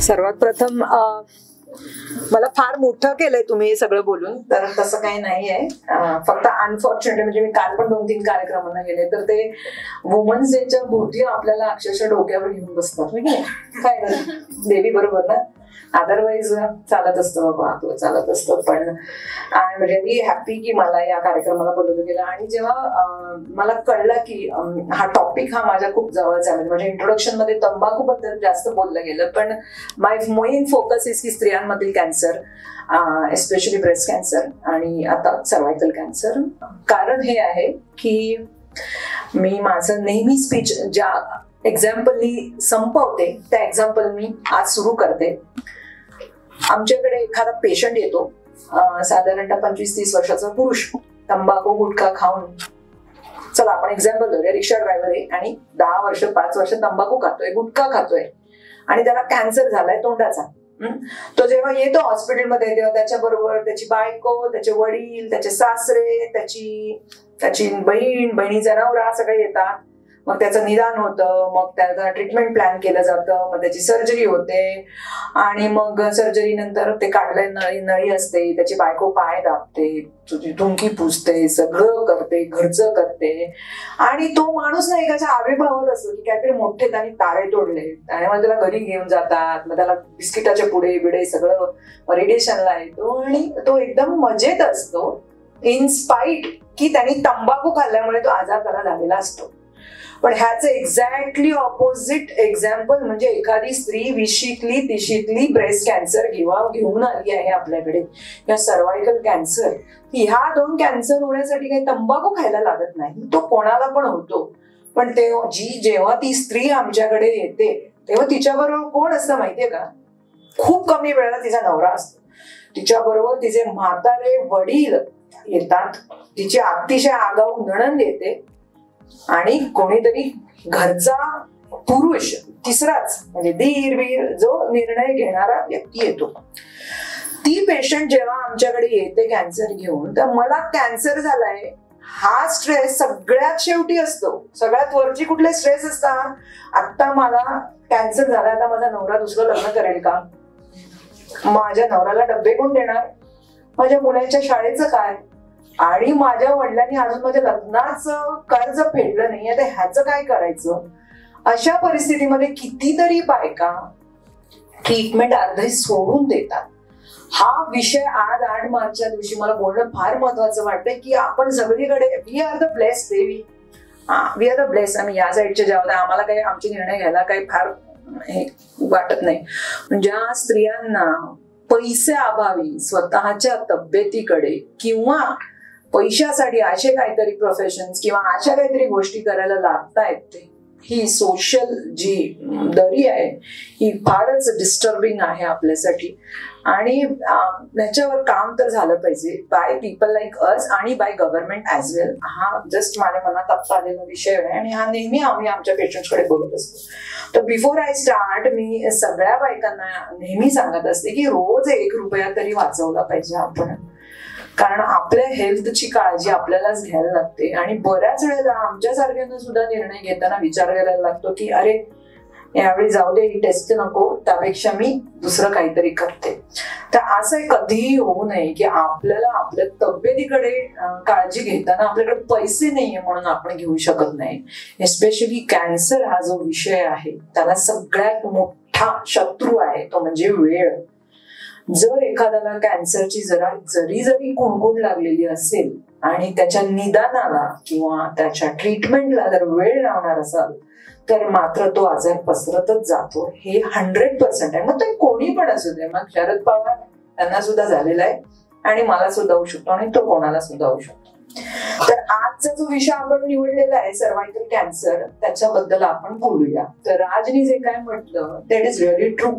सर्वात प्रथम मला फार मोठं केलंय तुम्ही हे सगळं बोलून, तर तसं काही नाहीये. फक्त अनफॉर्च्युनेटली म्हणजे मी काल पण 2-3 कार्यक्रमांना गेले तर ते वुमन्स डेच्या भोवती आपल्याला अक्षरशः डोक्यावर घेऊन बसतात. काय देवी बरोबर ना, अदरवाईज चालत असतं बाबा, आपलं चालत असतं. पण आय एम रिअली हॅपी की मला या कार्यक्रमाला बोलवलं गेलं. आणि जेव्हा मला कळलं की हा टॉपिक हा माझ्या खूप जवळचा आहे, म्हणजे इंट्रोडक्शन मध्ये तंबाखू बद्दल जास्त बोललं गेलं, पण माय मेन फोकस इज की स्त्रियांमधील कॅन्सर, एस्पेशली ब्रेस्ट कॅन्सर आणि आता सर्वायकल कॅन्सर. कारण हे आहे की मी माझं नेहमी स्पीच ज्या एक्झाम्पलनी संपवते त्या एक्झाम्पल मी आज सुरू करते. आमच्याकडे एखादा पेशंट येतो, साधारणतः 25-30 वर्षाचा पुरुष, तंबाखू गुटखा खाऊन, चला आपण एक्झाम्पल धरूया, रिक्षा ड्रायव्हर आहे आणि 10 वर्ष 5 वर्ष तंबाखू खातोय, गुटखा खातोय आणि त्याला कॅन्सर झालाय तोंडाचा. तो जेव्हा येतो हॉस्पिटलमध्ये तेव्हा त्याच्या बरोबर त्याची बायको, त्याचे वडील, त्याचे सासरे, त्याची बहीण, बहिणीचा नवरा सगळे येतात. मग त्याचं निदान होतं, मग त्याचा ट्रीटमेंट प्लॅन केलं जातं, मग त्याची सर्जरी होते आणि मग सर्जरी नंतर ते काढलंय, नळी असते, त्याची बायको पाय दाबते, तुझी थुंकी पुसते, सगळं करते, घरचं करते. आणि तो माणूस ना एकाच्या आविर्भावात असतो की काहीतरी मोठे त्यांनी तारे तोडले आणि मग त्याला घरी घेऊन जातात, मग त्याला बिस्किटाचे पुडे बिडे सगळं रेडिएशनला येतो आणि तो एकदम मजेत असतो, इनस्पाईट की त्यांनी तंबाखू खाल्ल्यामुळे तो आजार त्याला झालेला असतो. पण ह्याचं एक्झॅक्टली ऑपोजिट एक्झाम्पल म्हणजे एखादी स्त्री 20शीतली 30शीतली ब्रेस्ट कॅन्सर घेऊन आली आहे आपल्याकडे, या सर्वायकल कॅन्सर. ह्या 2 कॅन्सर होण्यासाठी काही तंबाखू खायला लागत नाही, तो कोणाला पण होतो. पण जेव्हा ती स्त्री आमच्याकडे येते तेव्हा तिच्याबरोबर कोण असतं माहितीये का? खूप कमी वेळेला तिचा नवरा असतो, तिच्याबरोबर तिचे म्हातारे वडील येतात, तिची अतिशय आगाऊ नणंद येते आणि कोणीतरी घरचा पुरुष, तिसराच म्हणजे दीर बीर, जो निर्णय घेणारा व्यक्ती येतो. ती पेशंट जेव्हा आमच्याकडे येते कॅन्सर घेऊन, तर मला कॅन्सर झालाय हा स्ट्रेस सगळ्यात शेवटी असतो. सगळ्यात वरची कुठले स्ट्रेस असतात? आता मला कॅन्सर झाला, आता माझा नवरा दुसरं लग्न करेल का? माझ्या नवऱ्याला डब्बे कोण देणार? माझ्या मुलांच्या शाळेचं काय? आणि माझ्या वडिलांनी अजून माझ्या लग्नाचं कर्ज फेडलं नाही, आता ह्याचं काय करायचं? अशा परिस्थितीमध्ये कितीतरी बायका ट्रीटमेंट अर्धे सोडून देतात. हा विषय आज 8 मार्चच्या दिवशी मला बोलणं फार महत्वाचं वाटतंय की आपण सगळीकडे वी आर द ब्लेस्ड देवी, वी आर द ब्लेस्ड. आम्ही या साईडचे जेव्हा आम्हाला काही आमचे निर्णय घ्यायला काही फार हे वाटत नाही. ज्या स्त्रियांना पैसे अभावी स्वतःच्या तब्येतीकडे किंवा पैशासाठी असे काहीतरी प्रोफेशन्स किंवा अशा काहीतरी गोष्टी करायला लागतायत, ही सोशल जी दरी आहे ही फारच डिस्टर्बिंग आहे आपल्यासाठी. आणि त्याच्यावर काम तर झालं पाहिजे बाय पीपल लाईक अस आणि बाय गव्हर्नमेंट ऍज वेल. हा जस्ट माझ्या मनात आत्ता आलेला विषय आहे आणि हा नेहमी आम्ही आमच्या पेशंट्सकडे बोलत असतो. तर बिफोर आय स्टार्ट मी सगळ्या बायकांना नेहमी सांगत असते की रोज 1 रुपया तरी वाचवला पाहिजे आपण, कारण आपल्या हेल्थची काळजी आपल्यालाच घ्यायला लागते. आणि बऱ्याच वेळेला आमच्यासारख्यांना सुद्धा निर्णय घेताना विचार करायला लागतो की अरे यावेळी जाऊ दे, ही टेस्ट नको, त्यापेक्षा मी दुसरं काहीतरी करते. तर असं कधीही होऊ नये की आपल्याला आपल्या तब्येतीकडे काळजी घेताना आपल्याकडे पैसे नाहीये म्हणून आपण घेऊ शकत नाही. एस्पेशली कॅन्सर हा जो विषय आहे त्याला सगळ्यात मोठा शत्रू आहे तो म्हणजे वेळ. जर एखाद्याला कॅन्सरची जरी कुणकुण लागलेली असेल आणि त्याच्या निदानाला किंवा त्याच्या ट्रीटमेंटला जर वेळ लावणार असाल तर मात्र तो आजार पसरतच जातो. हे 100% आहे. मग ते कोणी पण असू दे, मग शरद पवार त्यांना सुद्धा झालेला आहे आणि मला सुद्धा होऊ शकतो आणि तो कोणाला सुद्धा होऊ शकतो. तर आजचा जो विषय आपण निवडलेला आहे सर्वायकल कॅन्सर, त्याच्याबद्दल आपण बोलूया. तर राजनी जे काय म्हटलं दॅट इज रिअली ट्रू.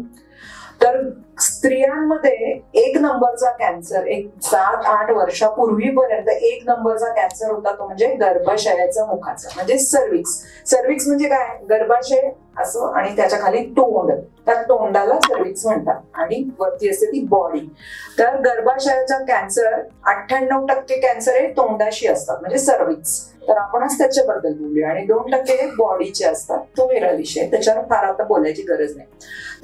तर स्त्रियांमध्ये 1 नंबरचा कॅन्सर 7-8 वर्षापूर्वीपर्यंत 1 नंबरचा कॅन्सर होता तो म्हणजे गर्भाशयाचा मुखाचा, म्हणजे सर्विक्स. सर्विक्स म्हणजे काय? गर्भाशय असं आणि त्याच्या खाली तोंड, त्या तोंडाला सर्विक्स म्हणतात आणि वरती असते ती बॉडी. तर गर्भाशयाचा कॅन्सर 98% कॅन्सर हे तोंडाशी असतात म्हणजे सर्विक्स. तर आपण आज त्याच्याबद्दल बोलूया. आणि 2% बॉडीचे असतात, तो वेगळा विषय, त्याच्यावर फार आता बोलायची गरज नाही.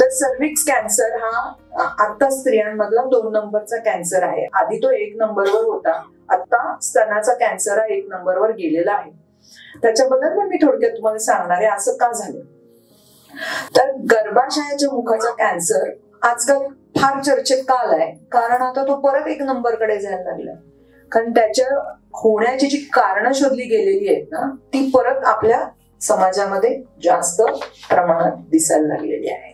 तर सर्व्हिक्स कॅन्सर हा आता स्त्रियांमधला 2 नंबरचा कॅन्सर आहे. आधी तो 1 नंबरवर होता, आता स्तनाचा कॅन्सर हा 1 नंबरवर गेलेला आहे. त्याच्याबद्दल पण मी थोडक्यात तुम्हाला सांगणार आहे असं का झालं. तर गर्भाशयाच्या मुखाचा कॅन्सर आजकाल फार चर्चेत का आलाय, कारण आता तो परत 1 नंबरकडे जायला लागलाय. कारण त्याच्या होण्याची जी कारणं शोधली गेलेली आहेत ना, ती परत आपल्या समाजामध्ये जास्त प्रमाणात दिसायला लागलेली आहे.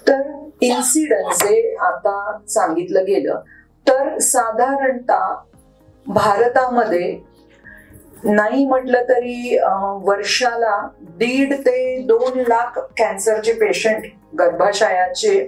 तर इन्सिडन्स जे आता सांगितलं गेलं तर साधारणतः भारतामध्ये नाही म्हटलं तरी वर्षाला 1.5 ते 2 लाख कॅन्सरचे पेशंट गर्भाशयाचे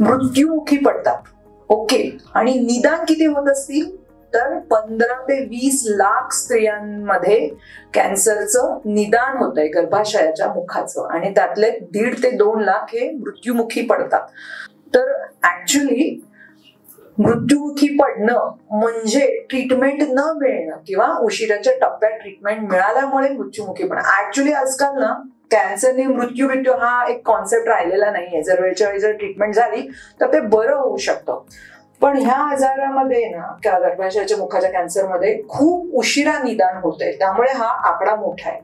मृत्युमुखी पडतात. ओके, आणि निदान किती होत असतील तर 15 ते 20 लाख स्त्रियांमध्ये कॅन्सरचं निदान होत आहे गर्भाशयाच्या मुखाचं, आणि त्यातले 1.5 ते 2 लाख हे मृत्युमुखी पडतात. तर ऍक्च्युली मृत्युमुखी पडणं म्हणजे ट्रीटमेंट न मिळणं किंवा उशिराच्या टप्प्यात ट्रीटमेंट मिळाल्यामुळे मृत्युमुखी पण. ऍक्च्युली आजकाल ना कॅन्सरने मृत्यू हा एक कॉन्सेप्ट राहिलेला नाहीये. जर वेळच्या वेळी जर ट्रीटमेंट झाली तर ते बरं होऊ शकतं. पण ह्या आजारामध्ये ना गर्भाशयाच्या मुखाच्या कॅन्सरमध्ये खूप उशिरा निदान होतंय, त्यामुळे हा आकडा मोठा आहे.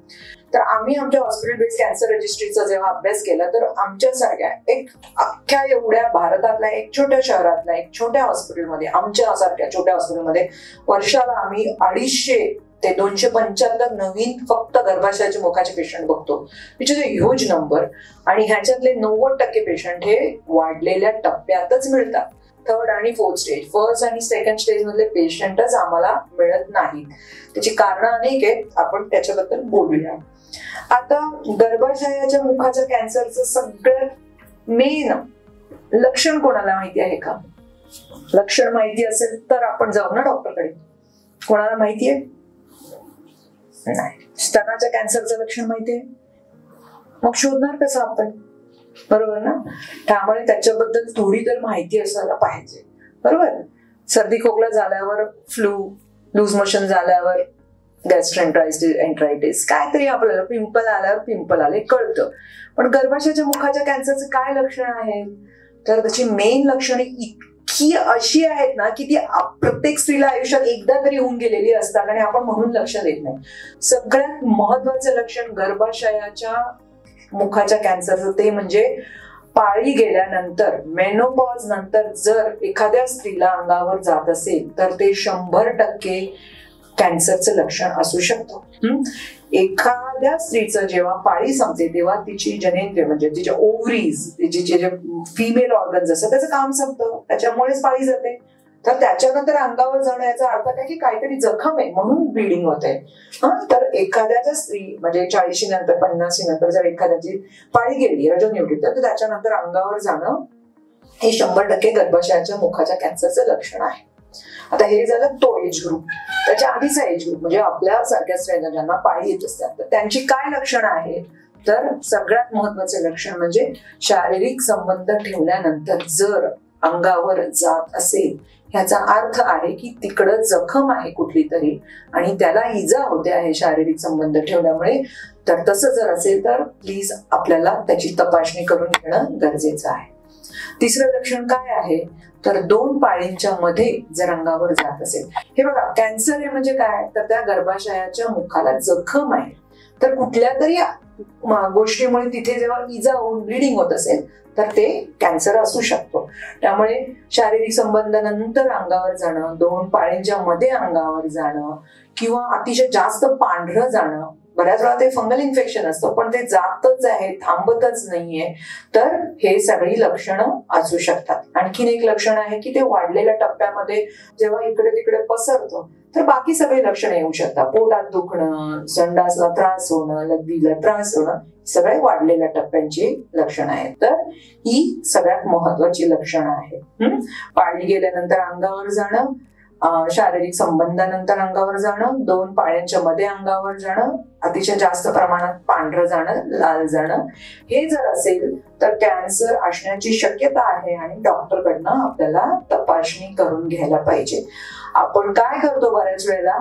तर आम्ही आमच्या हॉस्पिटल बेस्ड कॅन्सर रजिस्ट्रीचा जेव्हा अभ्यास केला तर आमच्यासारख्या एक अख्ख्या एवढ्या भारतातल्या एक छोट्या शहरातल्या एक छोट्या हॉस्पिटलमध्ये, आमच्यासारख्या छोट्या हॉस्पिटलमध्ये वर्षाला आम्ही 250 ते 275 नवीन फक्त गर्भाशयाच्या मुखाचे पेशंट बघतो, which is a huge number. आणि ह्याच्यातले 90% पेशंट हे वाढलेल्या टप्प्यातच मिळतात. 3rd आणि 4th स्टेज, 1st आणि 2nd स्टेज मधले पेशंटच आम्हाला मिळत नाहीत. त्याची कारणं अनेक आहेत, आपण त्याच्याबद्दल बोलूया. आता गर्भाशयाच्या मुखाच्या कॅन्सरचं सगळ्यात मेन लक्षण कोणाला माहिती आहे का? लक्षण माहिती असेल तर आपण जाऊ ना डॉक्टरकडे. कोणाला माहिती आहे? नाही. स्तनाच्या कॅन्सरचं लक्षण माहिती आहे, मग शोधणार कसं आपण, बरोबर ना? त्यामुळे त्याच्याबद्दल थोडी तर माहिती असायला पाहिजे, बरोबर. सर्दी खोकला झाल्यावर, फ्लू, लूज मोशन झाल्यावर, गॅस्ट्रोएंटरायटिस, काहीतरी आपल्याला पिंपल आल्यावर पिंपल आले कळतं. पण गर्भाशयाच्या मुखाच्या कॅन्सरचे काय लक्षण आहेत? तर त्याची मेन लक्षणे इतकी अशी आहेत ना की ती प्रत्येक स्त्रीला आयुष्यात एकदा तरी होऊन गेलेली असतात आणि आपण म्हणून लक्ष देत नाही. सगळ्यात महत्वाचं लक्षण गर्भाशयाच्या मुखाच्या कॅन्सरचं ते म्हणजे पाळी गेल्यानंतर, मेनोपॉज नंतर जर एखाद्या स्त्रीला अंगावर जात असेल तर ते 100% कॅन्सरचं लक्षण असू शकतं. एखाद्या स्त्रीचं जेव्हा पाळी संपते तेव्हा तिची जनेंद्रिय म्हणजे तिच्या ओव्हरीज, तिचे जे फिमेल ऑर्गन्स असतात त्याचं काम संपतं, त्याच्यामुळेच पाळी जाते. तर त्याच्यानंतर अंगावर जाणं याचा अर्थ काय की काहीतरी जखम आहे म्हणून ब्लिडिंग होते. तर एखाद्याच्या स्त्री म्हणजे 40 नंतर 50 नंतर जर एखाद्याची पाळी गेली रजोनिवृत्त तर त्याच्यानंतर अंगावर जाणं हे 100% गर्भाशयाच्या मुखाच्या कॅन्सरचं लक्षण आहे. आता हे झालं तो एज ग्रुप. त्याच्या आधीचा एज ग्रुप म्हणजे आपल्या सारख्या स्त्रियांना ज्यांना पाळी येत असतात तर त्यांची काय लक्षणं आहेत? तर सगळ्यात महत्वाचे लक्षण म्हणजे शारीरिक संबंध ठेवल्यानंतर जर अंगावर जात असेल ह्याचा अर्थ आहे की तिकडं जखम आहे कुठली तरी आणि त्याला इजा होते आहे शारीरिक संबंध ठेवल्यामुळे. तर तसं जर असेल तर प्लीज आपल्याला त्याची तपासणी करून घेणं गरजेचं आहे. तिसरं लक्षण काय आहे तर 2 पाळींच्या मध्ये जर अंगावर जात असेल. हे बघा कॅन्सर आहे म्हणजे काय तर त्या गर्भाशयाच्या मुखाला जखम आहे, तर कुठल्या तरी गोष्टीमुळे तिथे जेव्हा इजा होऊन ब्लिडिंग होत असेल तर ते कॅन्सर असू शकतो. त्यामुळे शारीरिक संबंधानंतर अंगावर जाणं, 2 पाळींच्या मध्ये अंगावर जाणं किंवा अतिशय जास्त पांढरं जाणं, बऱ्याच वेळा ते फंगल इन्फेक्शन असतं पण ते जातच आहे, थांबतच नाहीये, तर हे सगळी लक्षणं असू शकतात. आणखीन एक लक्षण आहे की ते वाढलेल्या टप्प्यामध्ये जेव्हा इकडे तिकडे पसरतं तर बाकी सगळे लक्षणं येऊ शकतात. पोटात दुखणं, संडासला त्रास होणं, लघवीला त्रास होणं, सगळे वाढलेल्या टप्प्यांची लक्षणं आहेत. तर ही सगळ्यात महत्वाची लक्षणं आहेत. पाळी गेल्यानंतर अंगावर जाणं, शारीरिक संबंधानंतर अंगावर जाणं, 2 पाळ्यांच्या मध्ये अंगावर जाणं, अतिशय जास्त प्रमाणात पांढरं जाणं, लाल जाणं, हे जर असेल तर कॅन्सर असण्याची शक्यता आहे आणि डॉक्टरकडनं आपल्याला तपासणी करून घ्यायला पाहिजे. आपण काय करतो बऱ्याच वेळेला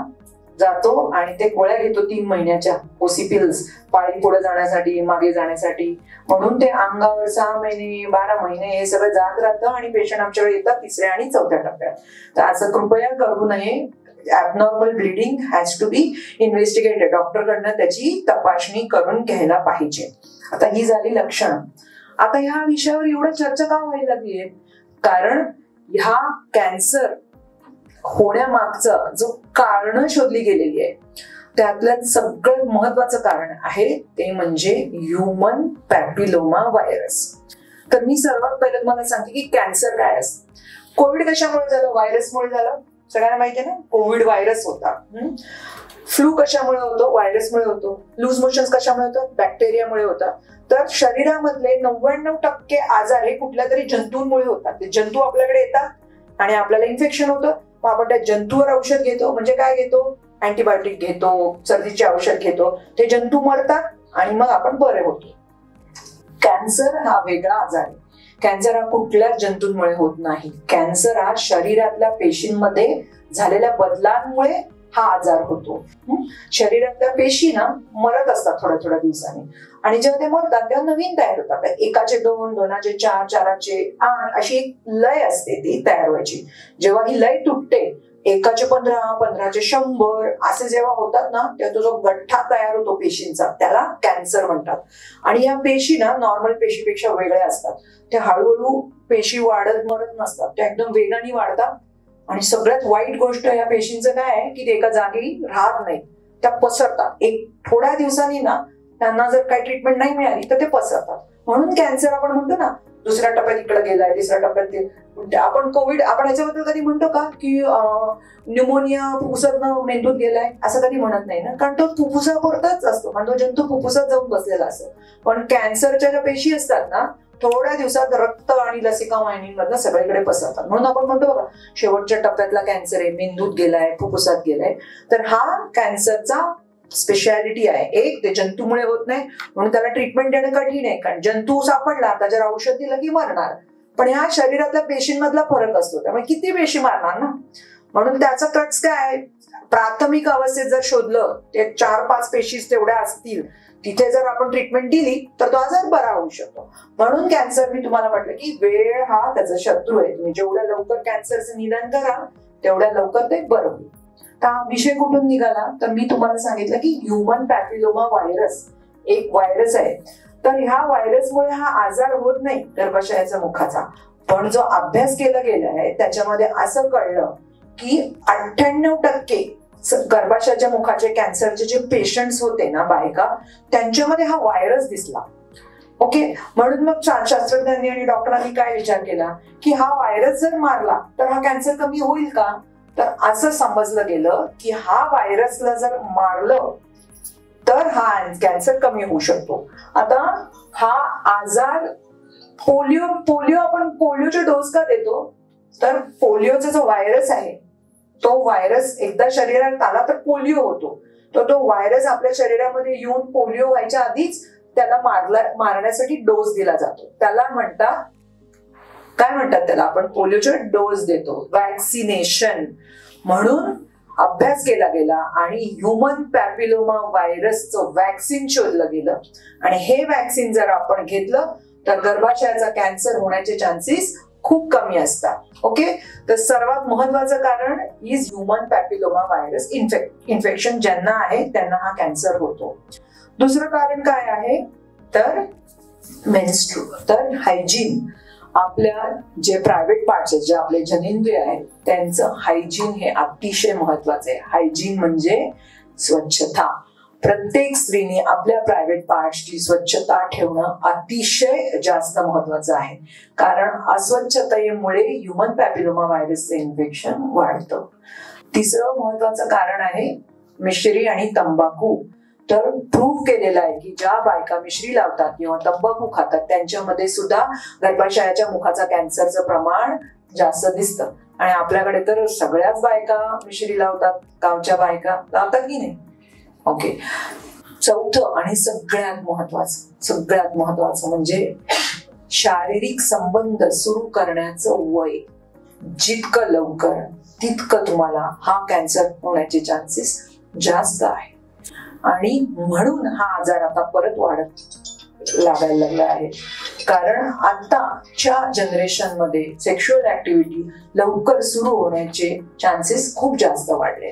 जातो आणि ते गोळ्या घेतो 3 महिन्याच्या ओसी पिल्स, पाळी पुढे जाण्यासाठी, मागे जाण्यासाठी. म्हणून ते अंगावर 6 महिने 12 महिने हे सगळं जात राहतं आणि पेशंट आमच्याकडे येतात 3ऱ्या आणि 4थ्या टप्प्यात. तर असं कृपया करू नये. Abnormal bleeding has to be investigated. डॉक्टरकडनं त्याची तपासणी करून घ्यायला पाहिजे. आता ही झाली लक्षणं. आता ह्या विषयावर एवढं चर्चा का व्हायला लागली आहे? कारण ह्या कॅन्सर होण्यामागचं जो कारण शोधली गेलेली आहे त्यातलं सगळ्यात महत्वाचं कारण आहे ते म्हणजे ह्यूमन पॅपिलोमा व्हायरस. तर मी सर्वात पहिलं तुम्हाला सांगते की कॅन्सर काय असतं. कोविड कशामुळे झालं? व्हायरसमुळे झालं. सगळ्यांना माहिती आहे ना, कोविड व्हायरस होता. फ्लू कशामुळे होतो? व्हायरसमुळे होतो. लूज मोशन्स कशामुळे होतं? बॅक्टेरियामुळे होतं. तर शरीरामधले 99% आजार हे कुठल्या तरी जंतूंमुळे होतात. ते जंतू आपल्याकडे येतात आणि आपल्याला इन्फेक्शन होतं. मग आपण त्या जंतूवर औषध घेतो. म्हणजे काय घेतो? अँटीबायोटिक घेतो, सर्दीचे औषध घेतो. ते जंतू मरतात आणि मग आपण बरे होतो. कॅन्सर हा वेगळा आजार आहे. कॅन्सर हा कुठल्याच जंतूंमुळे होत नाही. कॅन्सर हा शरीरातल्या पेशींमध्ये झालेल्या बदलांमुळे हा आजार होतो. शरीरातल्या पेशी ना मरत असतात थोड्या थोड्या दिवसांनी आणि जेव्हा ते मरतात तेव्हा नवीन तयार होतात. 1चे 2, 2चे 4, 4चे 8 अशी एक लय असते ती तयार व्हायची. जेव्हा ही लय तुटते 1चे 15, 15चे 100 असे जेव्हा होतात ना तेव्हा तो जो गठ्ठा तयार होतो पेशींचा त्याला कॅन्सर म्हणतात. आणि या पेशी ना नॉर्मल पेशीपेक्षा वेगळ्या असतात. त्या हळूहळू पेशी वाढत मरत नसतात, त्या एकदम वेगाने वाढतात. आणि सगळ्यात वाईट गोष्ट या पेशींचं काय आहे की ते एका जागी राहत नाही, त्या पसरतात. एक थोड्या दिवसांनी ना त्यांना जर काही ट्रीटमेंट नाही मिळाली तर ते पसरतात. म्हणून कॅन्सर आपण म्हणतो ना 2ऱ्या टप्प्यात इकडे गेलाय, 3ऱ्या टप्प्यात ते. आपण कोविड आपण ह्याच्याबद्दल कधी म्हणतो का की न्यूमोनिया फुफ्फुसातनं मेंदूत गेलाय? असं कधी म्हणत नाही ना, कारण तो फुफ्फुसापुरताच असतो. कारण तो जंतू फुफ्फुसात जाऊन बसलेला असतो. पण कॅन्सरच्या ज्या पेशी असतात ना थोड्या दिवसात रक्त आणि लसिका वाहिनींमधनं सगळीकडे पसरतात. म्हणून आपण म्हणतो बघा शेवटच्या टप्प्यातला कॅन्सर आहे, मेंदूत गेलाय, फुफ्फुसात गेलाय. तर हा कॅन्सरचा स्पेशालिटी आहे. एक, ते जंतूमुळे होत नाही म्हणून त्याला ट्रीटमेंट देणं कठीण आहे, कारण जंतू सापडला आता जर औषध दिलं की मरणार. पण ह्या शरीरातल्या पेशींमधला फरक असतो, त्यामुळे किती पेशी मारणार ना. म्हणून त्याचा क्रक्स काय आहे? प्राथमिक अवस्थेत जर शोधलं ते 4-5 पेशीज तेवढ्या असतील तिथे जर आपण ट्रीटमेंट दिली तर तो आजार बरा होऊ शकतो. म्हणून कॅन्सर मी तुम्हाला म्हटलं की वेळ हा त्याचा शत्रू आहे. तुम्ही जेवढ्या लवकर कॅन्सरचं निदान कराल तेवढ्या लवकर ते बरं होईल. हा विषय कुठून निघाला? तर मी तुम्हाला सांगितलं की ह्यूमन पॅपिलोमा व्हायरस एक व्हायरस आहे. तर ह्या व्हायरसमुळे हा आजार होत नाही गर्भाशयाच्या मुखाचा. पण जो अभ्यास केला गेला आहे त्याच्यामध्ये असं कळलं की 98% गर्भाशयाच्या मुखाचे कॅन्सरचे जे पेशंट्स होते ना बायका, त्यांच्यामध्ये हा व्हायरस दिसला. ओके, म्हणून मग शास्त्रज्ञांनी आणि डॉक्टरांनी काय विचार केला की हा व्हायरस जर मारला तर हा कॅन्सर कमी होईल का? तर असं समजलं गेलं की हा व्हायरसला जर मारलं तर हा कॅन्सर कमी होऊ शकतो. आता हा आजार पोलिओ आपण पोलिओचे डोस का देतो? तर पोलिओचा जो व्हायरस आहे तो व्हायरस एकदा शरीरात आला तर पोलिओ होतो. तर तो व्हायरस आपल्या शरीरामध्ये येऊन पोलिओ व्हायच्या आधीच त्याला मारण्यासाठी डोस दिला जातो. त्याला म्हणतात, काय म्हणतात त्याला? आपण पोलिओचे डोस देतो, वॅक्सिनेशन. म्हणून अभ्यास केला गेला आणि ह्यूमन पॅपिलोमा व्हायरसचं वॅक्सिन शोधलं गेलं. आणि हे वॅक्सिन जर आपण घेतलं तर गर्भाशयाचा कॅन्सर होण्याचे चान्सेस खूप कमी असतात. ओके, तर सर्वात महत्वाचं कारण is human papilloma virus infection. ज्यांना आहे त्यांना हा कॅन्सर होतो. दुसरं कारण काय आहे? तर मेन्स्ट्रू. तर हायजीन. आपल्या जे प्रायव्हेट पार्ट्स आहेत, जे आपले जनेंद्रिय आहेत, त्यांचं हायजीन हे अतिशय महत्वाचं आहे. हायजीन म्हणजे स्वच्छता. प्रत्येक स्त्रीने आपल्या प्रायव्हेट पार्ट्सची स्वच्छता ठेवणं अतिशय जास्त महत्वाचं आहे. कारण अस्वच्छतेमुळे ह्यूमन पॅपिलोमा व्हायरसचं इन्फेक्शन वाढतं. तिसरं महत्वाचं कारण आहे मिश्री आणि तंबाखू. तर प्रूव्ह केलेलं आहे की ज्या बायका मिश्री लावतात किंवा तंबाखू खातात त्यांच्यामध्ये सुद्धा गर्भाशयाच्या मुखाचा कॅन्सरचं प्रमाण जास्त दिसतं. आणि आपल्याकडे तर सगळ्याच बायका मिश्री लावतात, गावच्या बायका लावतात की नाही. ओके, चौथं आणि सगळ्यात महत्वाचं म्हणजे शारीरिक संबंध सुरू करण्याचं वय. जितकं लवकर तितकं तुम्हाला हा कॅन्सर होण्याचे चान्सेस जास्त आहे आणि म्हणून हा आजार आता परत वाढत लागायला लागला आहे. कारण आताच्या जनरेशन मध्ये सेक्शुअल ऍक्टिव्हिटी लवकर सुरू होण्याचे चान्सेस खूप जास्त वाढले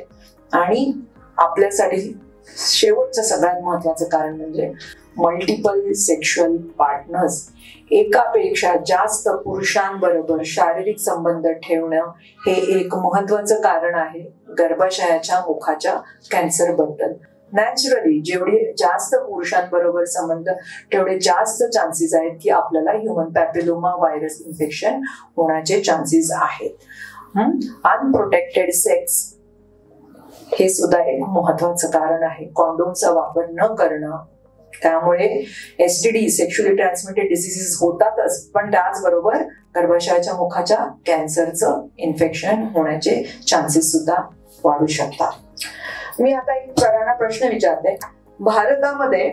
आणि आपल्यासाठी शेवटचं सगळ्यात महत्वाचं कारण म्हणजे मल्टिपल सेक्शुअल पार्टनर्स, एकापेक्षा जास्त पुरुषांबरोबर शारीरिक संबंध ठेवणं हे एक महत्वाचं कारण आहे गर्भाशयाच्या मुखाच्या कॅन्सर बद्दल. नॅचरली जेवढे जास्त पुरुषांबरोबर संबंध तेवढे जास्त चान्सेस आहेत की आपल्याला ह्युमन पॅपिलोमा व्हायरस इन्फेक्शन होण्याचे चान्सेस आहेत. अनप्रोटेक्टेड सेक्स हे सुद्धा एक महत्वाचं कारण आहे. कॉन्डोमचा वापर न करणं, त्यामुळे STD सेक्शुअली ट्रान्समिटेड डिसीजेस होतातच, पण त्याचबरोबर गर्भाशयाच्या मुखाच्या कॅन्सरचं इन्फेक्शन होण्याचे चान्सेस सुद्धा वाढू शकतात. मी आता एक सगळ्यांना प्रश्न विचारते, भारतामध्ये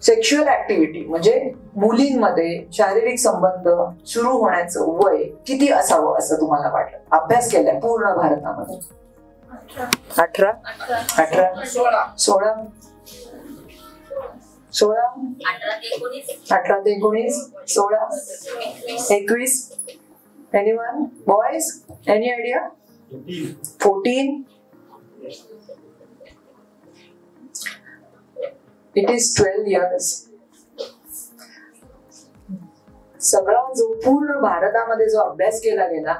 सेक्शुअल ऍक्टिव्हिटी म्हणजे मुलींमध्ये शारीरिक संबंध सुरू होण्याचं वय किती असावं असं तुम्हाला वाटतं? अभ्यास केलाय पूर्ण भारतामध्ये? 18 18 16 16 18 ते 19 16 21. Anyone? Boys? Any idea? 14. It is 12 years. सगळा जो पूर्ण भारतामध्ये जो अभ्यास केला गेला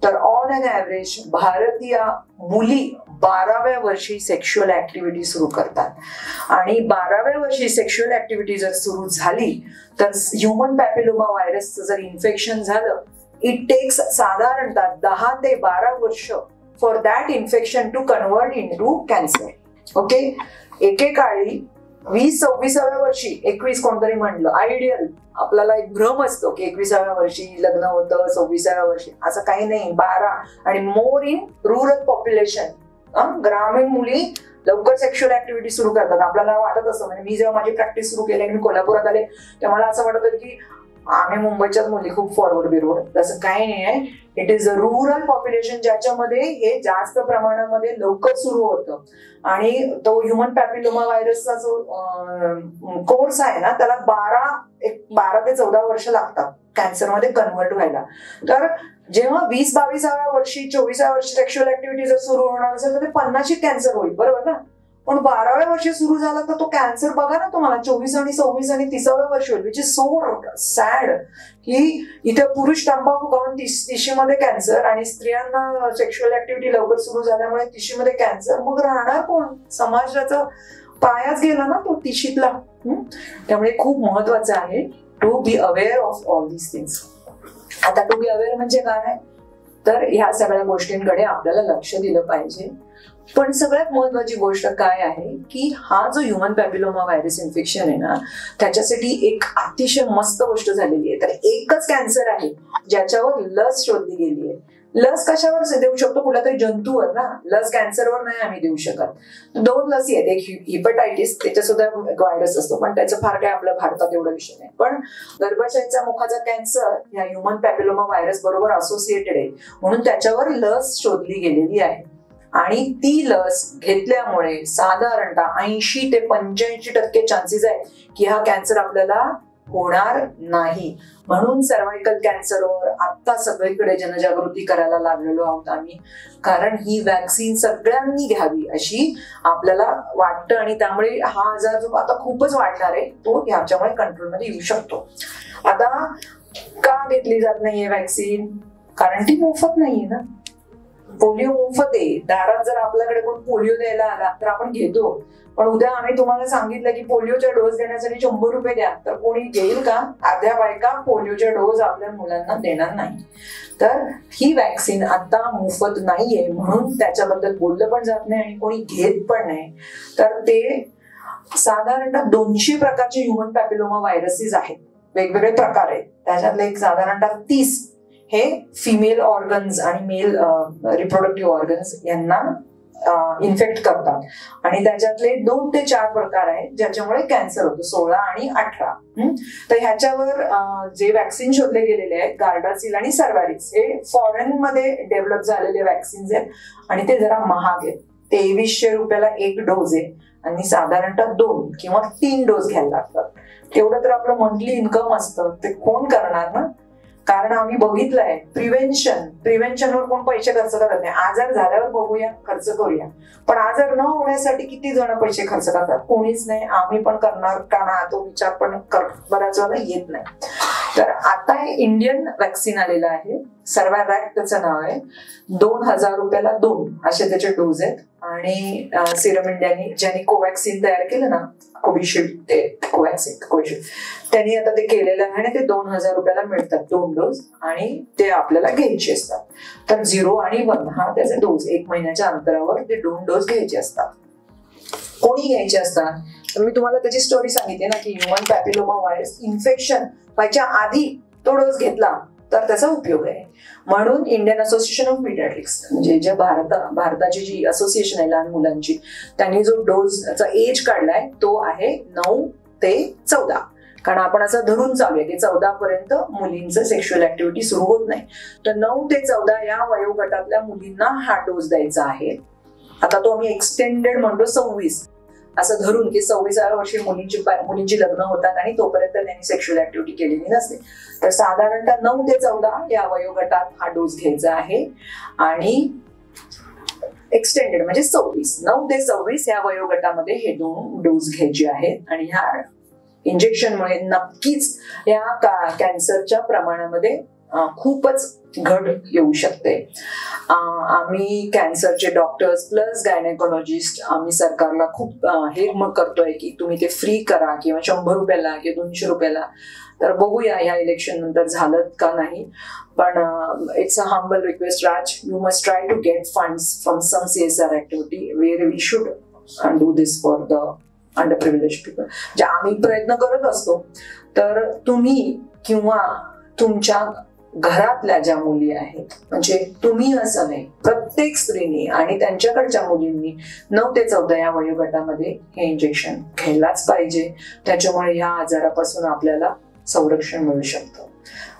तर ऑन अन ॲव्हरेज भारतीय मुली 12व्या वर्षी सेक्शुअल ऍक्टिव्हिटी सुरू करतात आणि 12व्या वर्षी सेक्शुअल ऍक्टिव्हिटी जर सुरू झाली तर ह्युमन पॅपिलोमा व्हायरसचं जर इन्फेक्शन झालं, इट टेक्स साधारणतः 10 ते 12 वर्ष for that infection to convert into cancer. Okay, एकेकाळी 20-26व्या वर्षी, 21 कोणतरी म्हणलं आयडियल, आपल्याला एक भ्रम असतो की 21व्या वर्षी लग्न होतं, 26व्या वर्षी, असं काही नाही. 12 आणि मोर इन रुरल पॉप्युलेशन. ग्रामीण मुली लवकर सेक्शुअल ऍक्टिव्हिटी सुरू करतात. आपल्याला वाटत असतं, म्हणजे मी जेव्हा माझी प्रॅक्टिस सुरू केली आणि मी कोल्हापुरात आले तेव्हा मला असं वाटत होतं की आम्ही मुंबईच्याच मुली खूप फॉरवर्ड बिरवर्ड. तसं काही नाही आहे. It is a rural population ज्याच्यामध्ये हे जास्त प्रमाणामध्ये लवकर सुरू होतं आणि तो ह्युमन पॅपिलोमा व्हायरसचा जो कोर्स आहे ना त्याला 12 ते 14 वर्ष लागतात कॅन्सरमध्ये कन्वर्ट व्हायला. तर जेव्हा 20-22व्या वर्षी 24व्या वर्षी सेक्शुअल ऍक्टिव्हिटी जर सुरू होणार असेल तर ते 50शी कॅन्सर होईल, बरोबर ना? पण 12व्या वर्षी सुरू झाला तर तो कॅन्सर बघा ना तुम्हाला 24 आणि 26 आणि 30व्या वर्षी होईल, विच इज सो सॅड की इथे पुरुष तंबाखू खाऊन 30शी मध्ये कॅन्सर आणि स्त्रियांना सेक्शुअल ऍक्टिव्हिटी लवकर सुरू झाल्यामुळे 30शी मध्ये कॅन्सर. मग राहणार कोण? समाजाचा पायाच गेला ना तो 30शीतला. त्यामुळे खूप महत्वाचं आहे to be aware of all these things. आता टू बी अवेअर म्हणजे काय? तर ह्या सगळ्या गोष्टींकडे आपल्याला लक्ष दिलं पाहिजे. पण सगळ्यात महत्वाची गोष्ट काय आहे की हा जो ह्युमन पॅपिलोमा व्हायरस इन्फेक्शन आहे ना त्याच्यासाठी एक अतिशय मस्त गोष्ट झालेली आहे. तर एकच कॅन्सर आहे ज्याच्यावर लस शोधली गेली आहे. लस कशावर देऊ शकतो? कुठल्या तरी जंतूवर ना. लस कॅन्सरवर नाही आम्ही देऊ शकत. 2 लसी आहेत. एक हिपॅटायटिस, त्याच्या सुद्धा व्हायरस असतो पण त्याचं फार काय आपल्या भारतात एवढा विषय नाही. पण गर्भाशयाच्या मुखाचा कॅन्सर या ह्युमन पॅपिलोमा व्हायरस बरोबर असोसिएटेड आहे म्हणून त्याच्यावर लस शोधली गेलेली आहे आणि ती लस घेतल्यामुळे साधारणतः 80 ते 85% चान्सेस आहेत की हा कॅन्सर आपल्याला होणार नाही. म्हणून सर्व्हायकल कॅन्सरवर आता सगळीकडे जनजागृती करायला लागलेलो आहोत आम्ही, कारण ही वॅक्सिन सगळ्यांनी घ्यावी अशी आपल्याला वाटतं आणि त्यामुळे हा आजार जो आता खूपच वाढणार आहे तो ह्याच्यामुळे कंट्रोलमध्ये येऊ शकतो. आता का घेतली जात नाहीये वॅक्सिन? कारण ती मोफत नाहीये ना. पोलिओ मोफत आहे. दारात जर आपल्याकडे कोण पोलिओ द्यायला आला तर आपण घेतो, पण उद्या आम्ही तुम्हाला सांगितलं की पोलिओचा डोस देण्यासाठी 100 रुपये द्या तर कोणी घेईल का? अर्ध्या बायका पोलिओचे डोस आपल्या मुलांना देणार नाही. तर ही वॅक्सिन आता मोफत नाहीये म्हणून त्याच्याबद्दल बोललं पण जात नाही आणि कोणी घेत पण नाही. तर ते साधारणतः 200 प्रकारचे ह्युमन पॅपिलोमा व्हायरसेस आहेत, वेगवेगळे प्रकार आहेत. त्याच्यातले एक साधारणतः 30 हे फिमेल ऑर्गन्स आणि मेल रिप्रोडक्टिव्ह ऑर्गन्स यांना इन्फेक्ट करतात आणि त्याच्यातले 2 ते 4 प्रकार आहेत ज्याच्यामुळे कॅन्सर होतो, 16 आणि 18. तर ह्याच्यावर जे वॅक्सिन शोधले गेलेले आहेत गार्डासिल आणि सर्व्हॅरिक्स हे फॉरेन मध्ये डेव्हलप झालेले वॅक्सिन्स आहेत आणि ते जरा महाग आहेत. 2300 रुपयाला एक डोस आहे आणि साधारणतः 2 किंवा 3 डोस घ्यायला लागतात. तेवढं तर आपलं मंथली इन्कम असतं, ते कोण करणार ना? कारण आम्ही बघितलंय प्रिव्हेन्शनवर कोण पैसे खर्च करत नाही. आजार झाल्यावर बघूया, खर्च करूया, पण आजार न होण्यासाठी किती जण पैसे खर्च करतात? कोणीच नाही. आम्ही पण करणार का ना, तो विचार पण बऱ्याच वेळेला येत नाही. तर आता इंडियन वॅक्सिन आलेलं आहे, सर्व्हावॅक्स त्याचं नाव आहे. 2000 रुपयाला 2 असे त्याचे डोस आहेत. आणि सिरम इंडियाने ज्यांनी कोवॅक्सिन तयार केलं ना, कोविशिल्ड, ते कोविशिल्ड त्यांनी आता ते केलेलं आहे आणि ते 2000 रुपयाला मिळतात 2 डोस आणि ते आपल्याला घ्यायचे असतात. तर 0 आणि 1 हा त्याचे डोस 1 महिन्याच्या अंतरावर ते 2 डोस घ्यायचे असतात. कोणी घ्यायचे असतात? तर मी तुम्हाला त्याची स्टोरी सांगितली ना की ह्युमन पॅपिलोमा व्हायरस इन्फेक्शन व्हायच्या आधी तो डोस घेतला तर त्याचा उपयोग आहे. म्हणून इंडियन असोसिएशन ऑफ पीडियाट्रिक्स म्हणजे जे भारताची जी असोसिएशन आहे लहान मुलांची, त्यांनी जो डोसचा एज काढलाय तो आहे 9 ते 14. कारण आपण असं धरून चालूया की 14 पर्यंत मुलींचं सेक्शुअल ऍक्टिव्हिटी सुरू होत नाही. तर 9 ते 14 या वयोगटातल्या मुलींना हा डोस द्यायचा आहे. आता तो आम्ही एक्सटेंडेड म्हणतो 26 असं धरून की 26व्या वर्षी मुलींची लग्न होतात आणि तोपर्यंत त्यांनी सेक्शुअल ऍक्टिव्हिटी केलेली नसते. तर साधारणतः 9 ते 14 या वयोगटात हा डोस घ्यायचा आहे. आणि एक्सटेंडेड म्हणजे 26, 9 ते 26 या वयोगटामध्ये हे 2 डोस घ्यायचे आहेत. आणि ह्या इंजेक्शनमुळे नक्कीच या कॅन्सरच्या प्रमाणामध्ये खूपच घट येऊ शकते. आम्ही कॅन्सरचे डॉक्टर्स प्लस गायनेकोलॉजिस्ट आम्ही सरकारला खूप हे करतोय की तुम्ही ते फ्री करा किंवा 100 रुपयाला किंवा 200 रुपयाला. तर बघूया ह्या इलेक्शन नंतर झालं का नाही. पण it's a humble request Raj, you must try to get funds from some CSR activity where we should do this for the under privilege people. जे आम्ही प्रयत्न करत असतो. तर तुम्ही किंवा तुमच्या घरातल्या ज्या मुली आहेत, म्हणजे तुम्ही असं नाही, प्रत्येक स्त्रीने आणि त्यांच्याकडच्या मुलींनी 9 ते 14 या वयोगटामध्ये हे इंजेक्शन घ्यायलाच पाहिजे. त्याच्यामुळे ह्या आजारापासून आपल्याला संरक्षण मिळू शकतं.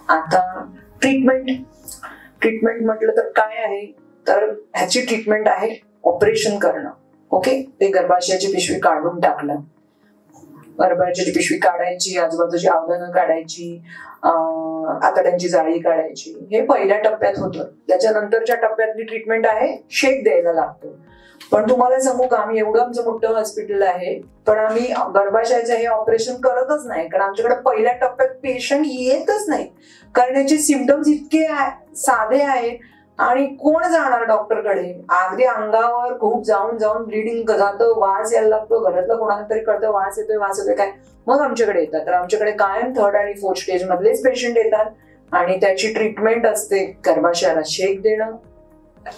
आता ट्रीटमेंट म्हटलं तर काय आहे, तर ह्याची ट्रीटमेंट आहे ऑपरेशन करणं. ओके, ते गर्भाशयाची पिशवी काढून टाकलं, गर्भाशयाची पिशवी काढायची, आजूबाजूची आवरणं काढायची, आतड्यांची जाळी काढायची. हे पहिल्या टप्प्यात होतं. त्याच्यानंतरच्या टप्प्यातली ट्रीटमेंट आहे शेक द्यायला लागतो. पण तुम्हाला सांगू का, आम्ही एवढं आमचं मोठं हॉस्पिटल आहे पण आम्ही गर्भाशयाचं हे ऑपरेशन करतच नाही. कारण आमच्याकडे पहिल्या टप्प्यात पेशंट येतच नाही. कारण याचे सिम्पटम्स इतके साधे आहेत आणि कोण जाणार डॉक्टरकडे. अगदी अंगावर खूप जाऊन ब्लिडिंग जातं, वास यायला लागतो, घरातलं कोणाला तरी कळतं वास येतोय काय, मग आमच्याकडे येतात. तर आमच्याकडे कायम 3rd आणि 4th स्टेज मधलेच पेशंट येतात आणि त्याची ट्रीटमेंट असते गर्भाशयाला शेक देणं,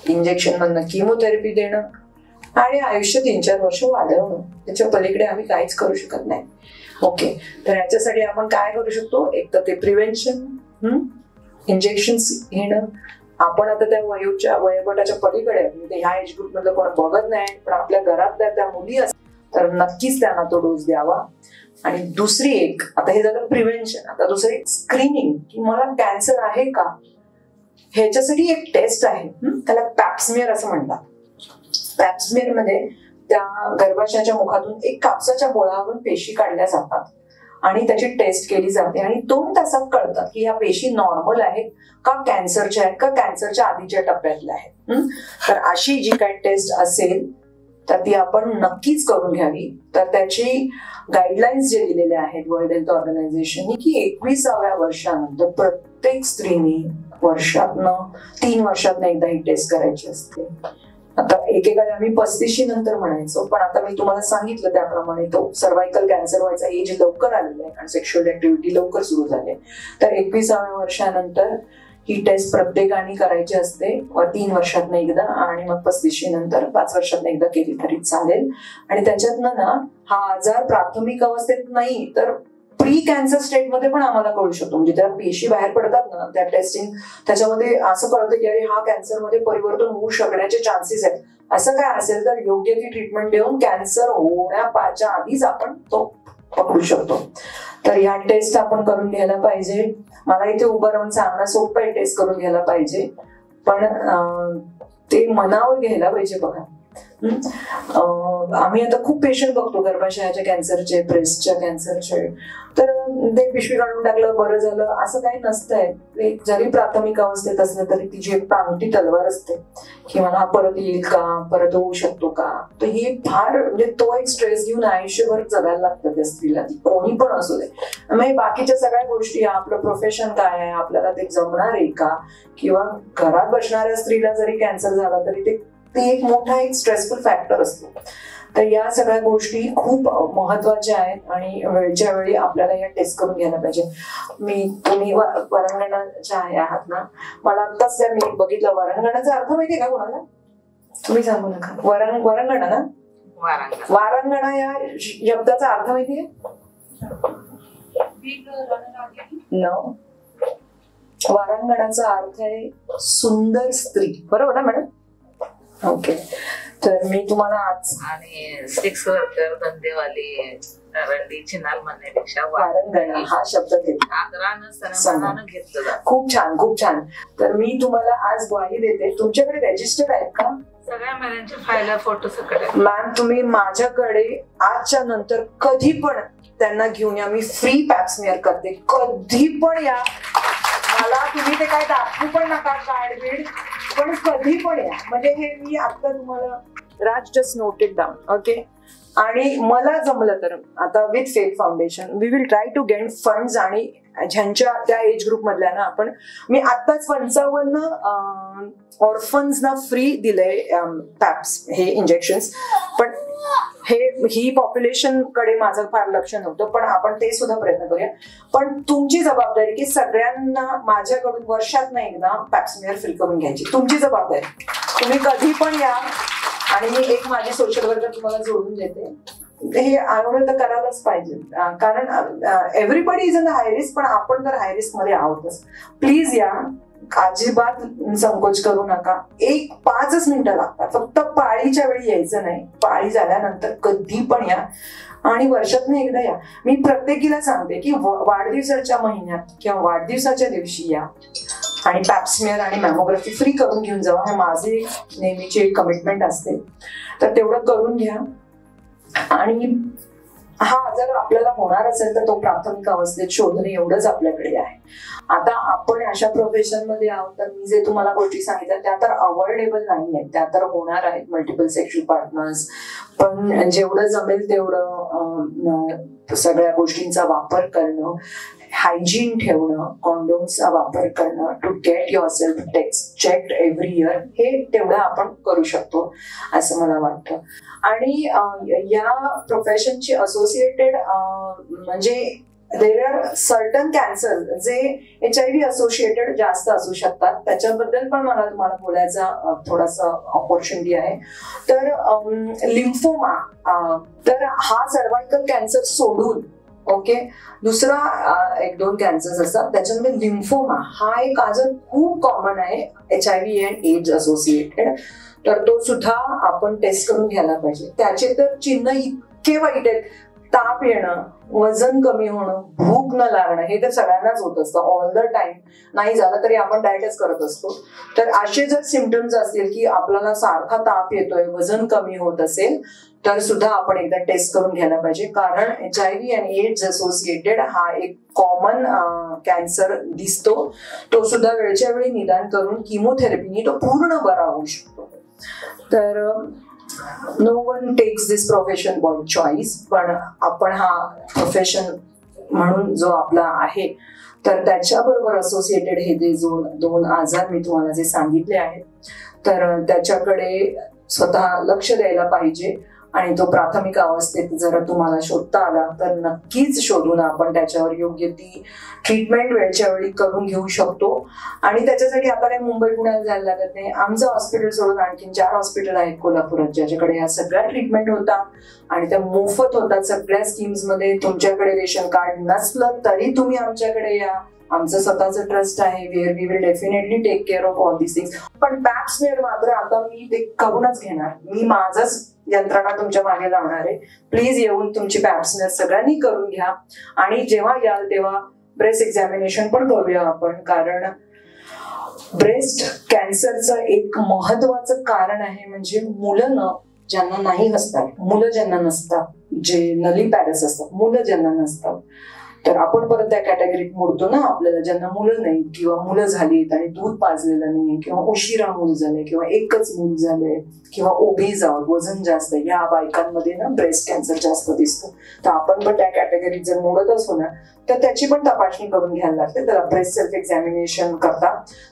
इंजेक्शन मधनं किमोथेरपी देणं आणि आयुष्य 3-4 वर्ष वाढवणं. त्याच्या पलीकडे आम्ही काहीच करू शकत नाही. ओके, तर याच्यासाठी आपण काय करू शकतो? एक तर ते प्रिव्हेन्शन, इंजेक्शन घेणं. आपण आता त्या वयोगटाच्या पलीकडे म्हणजे ह्या एज ग्रुप मधलं कोण बघत नाही, पण आपल्या घरात त्या मुली असतात तर नक्कीच त्यांना तो डोस द्यावा. आणि दुसरी एक, आता हे झालं प्रिव्हेन्शन, आता दुसरी स्क्रीनिंग की मला कॅन्सर आहे का, ह्याच्यासाठी एक टेस्ट आहे, त्याला पॅप्समियर असं म्हणतात. पॅप्समियर मध्ये त्या गर्भाशयाच्या मुखातून एक कापसाच्या बोळावरून पेशी काढल्या जातात आणि त्याची टेस्ट केली जाते आणि 2 तासात कळतात की ह्या पेशी नॉर्मल आहेत का कॅन्सरच्या आहेत का कॅन्सरच्या आधीच्या टप्प्यातल्या आहेत. तर अशी जी काही टेस्ट असेल तर ती आपण नक्कीच करून घ्यावी. तर त्याची गाईडलाईन्स जे दिलेले आहेत वर्ल्ड हेल्थ ऑर्गनायझेशननी की 21व्या वर्षानंतर प्रत्येक स्त्रीने 3 वर्षातनं एकदा ही टेस्ट करायची असते. आता एकेकाळी आम्ही 35 नंतर म्हणायचो, पण आता मी तुम्हाला सांगितलं त्याप्रमाणे तो सर्व्हायकल कॅन्सर व्हायचा एज लवकर आलेला आहे आणि सेक्शुअल ऍक्टिव्हिटी लवकर सुरू झाली. तर 21व्या वर्षानंतर ही टेस्ट प्रत्येकाने करायची असते 3 वर्षातनं एकदा आणि मग 35 नंतर 5 वर्षातनं एकदा केली तरी चालेल. आणि त्याच्यातनं ना हा आजार प्राथमिक अवस्थेत नाही तर प्री कॅन्सर स्टेटमध्ये पण आम्हाला कळू शकतो. म्हणजे त्या पेशी बाहेर पडतात ना त्या टेस्टिंग, त्याच्यामध्ये असं कळतं की अरे हा कॅन्सरमध्ये परिवर्तन होऊ शकण्याचे चान्सेस आहेत. असं काय असेल तर योग्य ती ट्रीटमेंट देऊन कॅन्सर होण्याच्या आधीच आपण तो पकडू शकतो. तर या टेस्ट आपण करून घ्यायला पाहिजे. मला इथे उभं राहून सांगणं सोपं आहे, टेस्ट करून घ्यायला पाहिजे, पण ते मनावर घ्यायला पाहिजे. बघा, आम्ही आता खूप पेशंट बघतो गर्भाशयाच्या कॅन्सरचे, ब्रेस्टच्या कॅन्सरचे, तर ते पिशवी काढून टाकलं बरं झालं असं काही नसतंय. जरी प्राथमिक अवस्थेत असलं तरी ती जी टांगती तलवार असते की मला हा परत येईल का, परत होऊ शकतो का, तर ही फार म्हणजे तो एक स्ट्रेस घेऊन आयुष्यभर जगायला लागतं त्या स्त्रीला, ती कोणी पण असू दे. म्हणजे बाकीच्या सगळ्या गोष्टी, आपलं प्रोफेशन काय आहे, आपल्याला ते जमणार आहे का, किंवा घरात बसणाऱ्या स्त्रीला जरी कॅन्सर झाला तरी ते एक मोठा एक स्ट्रेसफुल फॅक्टर असतो. तर या सगळ्या गोष्टी खूप महत्वाच्या आहेत आणि वेळच्या वेळी आपल्याला या टेस्ट करून घ्यायला पाहिजे. तुम्ही वरांगणाच्या आहात ना, मला आत्ताच मी बघितलं, वरांगणाचा अर्थ माहितीये का कोणाला? तुम्ही सांगू नका. वरांगणा ना, वारांगणा या शब्दाचा अर्थ माहितीये? न, वारांगणाचा अर्थ आहे सुंदर स्त्री, बरोबर ना मॅडम? ओके. तर मी तुम्हाला आज आणि सेक्स वर्कर, धंदेवाली, रंडी चिनाल म्हणण्यापेक्षा वारंगणा हा शब्द आदरानं घेतलं जातं. खूप छान, खूप छान. तर मी तुम्हाला आज ग्वाही देते. तुमच्याकडे रजिस्टर्ड आहेत का सगळ्या महिन्यांचे फायला फोटो सकट? मॅम, तुम्ही माझ्याकडे आजच्या नंतर कधी पण त्यांना घेऊन या, मी फ्री पॅप स्मिअर करते, कधी पण या. मला तुम्ही ते काय दाखवू पण नका कार्ड बीड, पण कधी पण या. म्हणजे हे मी आता तुम्हाला Raj just noted down, okay. आणि मला जमलं तर आता with Faith Foundation we will try to get funds, आणि ज्यांच्या त्या एज ग्रुप मधल्या ना आपण, मी आत्ताच 55 ऑर्फन्सना फ्री दिले पॅप्स, हे इंजेक्शन्स. पण ही पॉप्युलेशन कडे माझं फार लक्ष नव्हतं, पण आपण ते सुद्धा प्रयत्न करूया. पण तुमची जबाबदारी की सगळ्यांना माझ्याकडून वर्षात एकदा पॅप्समिअर फ्री करून घ्यायची, तुमची जबाबदारी. तुम्ही कधी पण या, आणि मी एक माझी सोशल वर्कर तुम्हाला जोडून देते. हे एवढं तर करायलाच पाहिजे, कारण everybody is in the high risk, पण आपण तर हाय रिस्क मध्ये आहोतच. प्लीज या, अजिबात संकोच करू नका. 5 मिनिटं लागतात फक्त. पाळीच्या वेळी यायचं नाही, पाळी झाल्यानंतर कधी पण या, आणि वर्षातून एकदा या. मी प्रत्येकीला सांगते की वाढदिवसाच्या महिन्यात किंवा वाढदिवसाच्या दिवशी या, आणि पॅप्समिअर आणि मॅमोग्राफी फ्री करून घेऊन जावा. हे माझे नेहमीची कमिटमेंट असते, तर तेवढं करून घ्या. आणि हा जर आपल्याला होणार असेल तर तो प्राथमिक अवस्थेत शोधणे एवढंच आपल्याकडे आहे. आता आपण अशा प्रोफेशन मध्ये आहोत, तर मी जे तुम्हाला गोष्टी सांगितल्या त्या तर अवॉइडेबल नाही आहेत, त्या तर होणार आहेत, मल्टिपल सेक्शुअल पार्टनर्स. पण जेवढं जमेल तेवढं सगळ्या गोष्टींचा वापर करणं, हायजीन ठेवणं, कॉन्डोमचा वापर करणं, to get yourself checked every year, हे तेवढं आपण करू शकतो असं मला वाटतं. आणि या प्रोफेशनची असोसिएटेड म्हणजे देर आर सर्टन कॅन्सर जे HIV असोसिएटेड जास्त असू शकतात, त्याच्याबद्दल पण मला तुम्हाला बोलायचा थोडासा ऑपॉर्च्युनिटी आहे. तर लिम्फोमा, तर हा सर्वायकल कॅन्सर सोडून ओके दुसरा 1-2 कॅन्सर्स असतात, त्याच्यामध्ये लिम्फोमा हा एक आजार खूप कॉमन आहे, HIV अँड एड्स असोसिएटेड. तर तो सुद्धा आपण टेस्ट करून घ्यायला पाहिजे. त्याचे तर चिन्ह इतके वाईट आहेत, ताप येणं, वजन कमी होणं, भूक न लागणं, हे तर सगळ्यांनाच होत असतं ऑल द टाइम. नाही झालं तरी आपण डाएटच करत असतो. तर असे जर सिम्पटम्स असतील की आपल्याला सारखा ताप येतोय, वजन कमी होत असेल, तर सुद्धा आपण एकदा टेस्ट करून घ्यायला पाहिजे. कारण HIV आणि एड्स असोसिएटेड हा एक कॉमन कॅन्सर दिसतो, तो सुद्धा वेळच्या वेळी निदान करून किमोथेरपीने तो पूर्ण बरा होऊ शकतो. तर no one takes this profession by choice, पण आपण हा प्रोफेशन म्हणून जो आपला आहे, तर त्याच्याबरोबर असोसिएटेड हे जे 2 आजार मी तुम्हाला जे सांगितले आहेत, तर त्याच्याकडे स्वतः लक्ष द्यायला पाहिजे. आणि तो प्राथमिक अवस्थेत जर तुम्हाला शोधता आला तर नक्कीच शोधून आपण त्याच्यावर योग्य ती ट्रीटमेंट वेळच्या वेळी करून घेऊ शकतो. आणि त्याच्यासाठी आता काही मुंबई पुण्याला जायला लागत नाही. आमचं हॉस्पिटल सोडून आणखीन 4 हॉस्पिटल आहेत कोल्हापुरात, ज्याच्याकडे ह्या सगळ्या ट्रीटमेंट होतात आणि त्या मोफत होतात सगळ्या स्कीम्स मध्ये. तुमच्याकडे रेशन कार्ड नसलं तरी तुम्ही आमच्याकडे या, आमचं स्वतःचं ट्रस्ट आहे, where we will definitely take care of all this things. पण पॅप स्मिअर मात्र आता मी ते करूनच घेणार, मी माझंच यंत्रणा तुमच्या मागे लावणार आहे. प्लीज येऊन तुमची पॅप स्मिअर सगळ्यांनी करून घ्या. आणि जेव्हा याल तेव्हा ब्रेस्ट एक्झामिनेशन पण करूया आपण, कारण ब्रेस्ट कॅन्सरचं एक महत्वाचं कारण आहे म्हणजे मुलं ज्यांना नाही असतात, मुलं ज्यांना नसतात, जे नली पॅरस असतात, मुलं ज्यांना नसतात, तर आपण परत त्या कॅटेगरीत मोडतो ना. आपल्याला ज्यांना मुलं नाही किंवा मुलं झालीत आणि दूध पाजलेलं नाहीये किंवा उशिरा मूल झालंय किंवा एकच मूल झालंय किंवा ओबीज आहोत, वजन जास्त आहे, या बायकांमध्ये ना ब्रेस्ट कॅन्सर जास्त दिसतो. तर आपण पण त्या कॅटेगरीत जर मोडत असो ना तर त्याची पण तपासणी करून घ्यायला लागते. तर ब्रेस्ट सेल्फ एक्झामिनेशन करता.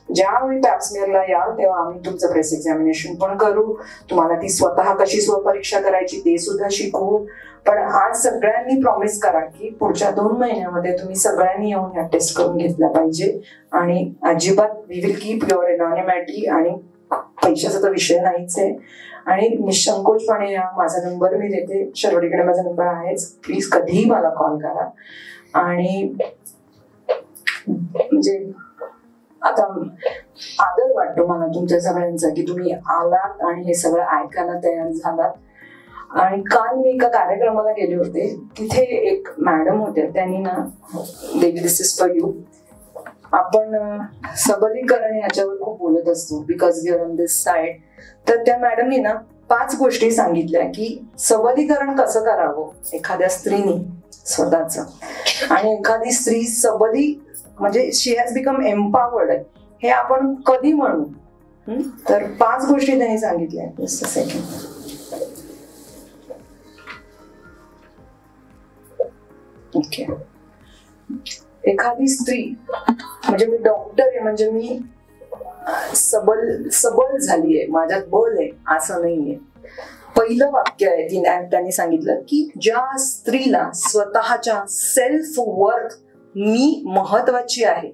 ज्यावेळी पॅप्समिअरला याल तेव्हा आम्ही तुमचं ब्रेस्ट एक्झामिनेशन पण करू. तुम्हाला ती स्वतः कशी स्वपरीक्षा करायची ते सुद्धा शिकवू. पण आज सगळ्यांनी प्रॉमिस करा की पुढच्या 2 महिन्यामध्ये तुम्ही सगळ्यांनी येऊन ह्या टेस्ट करून घेतल्या पाहिजे. आणि अजिबात वी विल कीप युअर एनॉनिमॅटी. आणि पैशाचा तर विषय नाहीच आहे. आणि निसंकोचपणे या, माझा नंबर मी देते, शर्वरीकडे माझा नंबर आहेच, प्लीज कधीही मला कॉल करा. आणि म्हणजे आता आदर वाटतो मला तुमच्या सगळ्यांचा की तुम्ही आलात आणि हे सगळं ऐकायला तयार झालात. आणि काल मी एका कार्यक्रमाला गेले होते, तिथे एक मॅडम होत्या, त्यांनी ना, baby this is for you, आपण सबलीकरण याच्यावर खूप बोलत असतो because we are on this side. तर त्या मॅडमनी ना 5 गोष्टी सांगितल्या की सबलीकरण कसं करावं एखाद्या स्त्रीने स्वतःच. आणि एखादी स्त्री सबली म्हणजे शी हॅज बिकम एम्पावर्ड हे आपण कधी म्हणू. तर 5 गोष्टी त्यांनी सांगितल्या. Just a second. ओके. एखादी स्त्री म्हणजे मी डॉक्टर आहे म्हणजे मी सबल झालीये, माझ्यात बल आहे असं नाहीये. पहिलं वाक्य आहे त्यांनी सांगितलं की ज्या स्त्रीला स्वतःच्या सेल्फ वर्थ, मी महत्वाची आहे,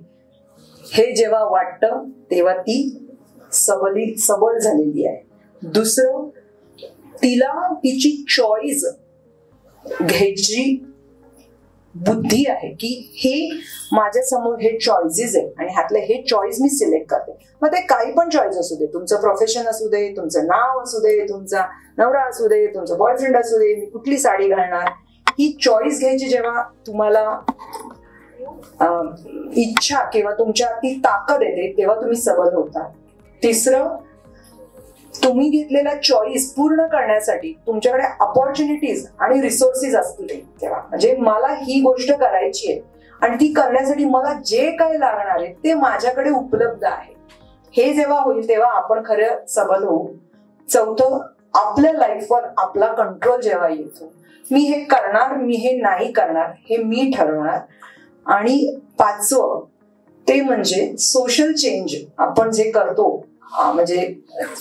हे जेव्हा वाटतं तेव्हा ती सबल झालेली आहे. दुसरं, तिला तिची चॉईस घ्यायची बुद्धी आहे की हे माझ्या समोर हे चॉईसेस आहे आणि ह्यातले हे चॉईस मी सिलेक्ट करते. मग ते काही पण चॉईस असू दे, तुमचं प्रोफेशन असू दे, तुमचं नाव असू दे, तुमचा नवरा असू दे, तुमचं बॉयफ्रेंड असू दे, मी कुठली साडी घालणार, ही चॉईस घ्यायची जेव्हा तुम्हाला इच्छा किंवा तुमच्या ती ताकद येते तेव्हा तुम्ही सबल होता. तिसरं, तुम्ही घेतलेला चॉईस पूर्ण करण्यासाठी तुमच्याकडे अपॉर्च्युनिटीज आणि रिसोर्सेस असतील तेव्हा, म्हणजे मला ही गोष्ट करायची आहे आणि ती करण्यासाठी मला जे काही लागणार आहे ते माझ्याकडे उपलब्ध आहे, हे जेव्हा होईल तेव्हा आपण खरं सबल होऊ. चौथं, आपल्या लाईफवर आपला कंट्रोल जेव्हा येतो, मी हे करणार, मी हे नाही करणार, हे मी ठरवणार. आणि 5वं, ते म्हणजे सोशल चेंज. आपण जे करतो म्हणजे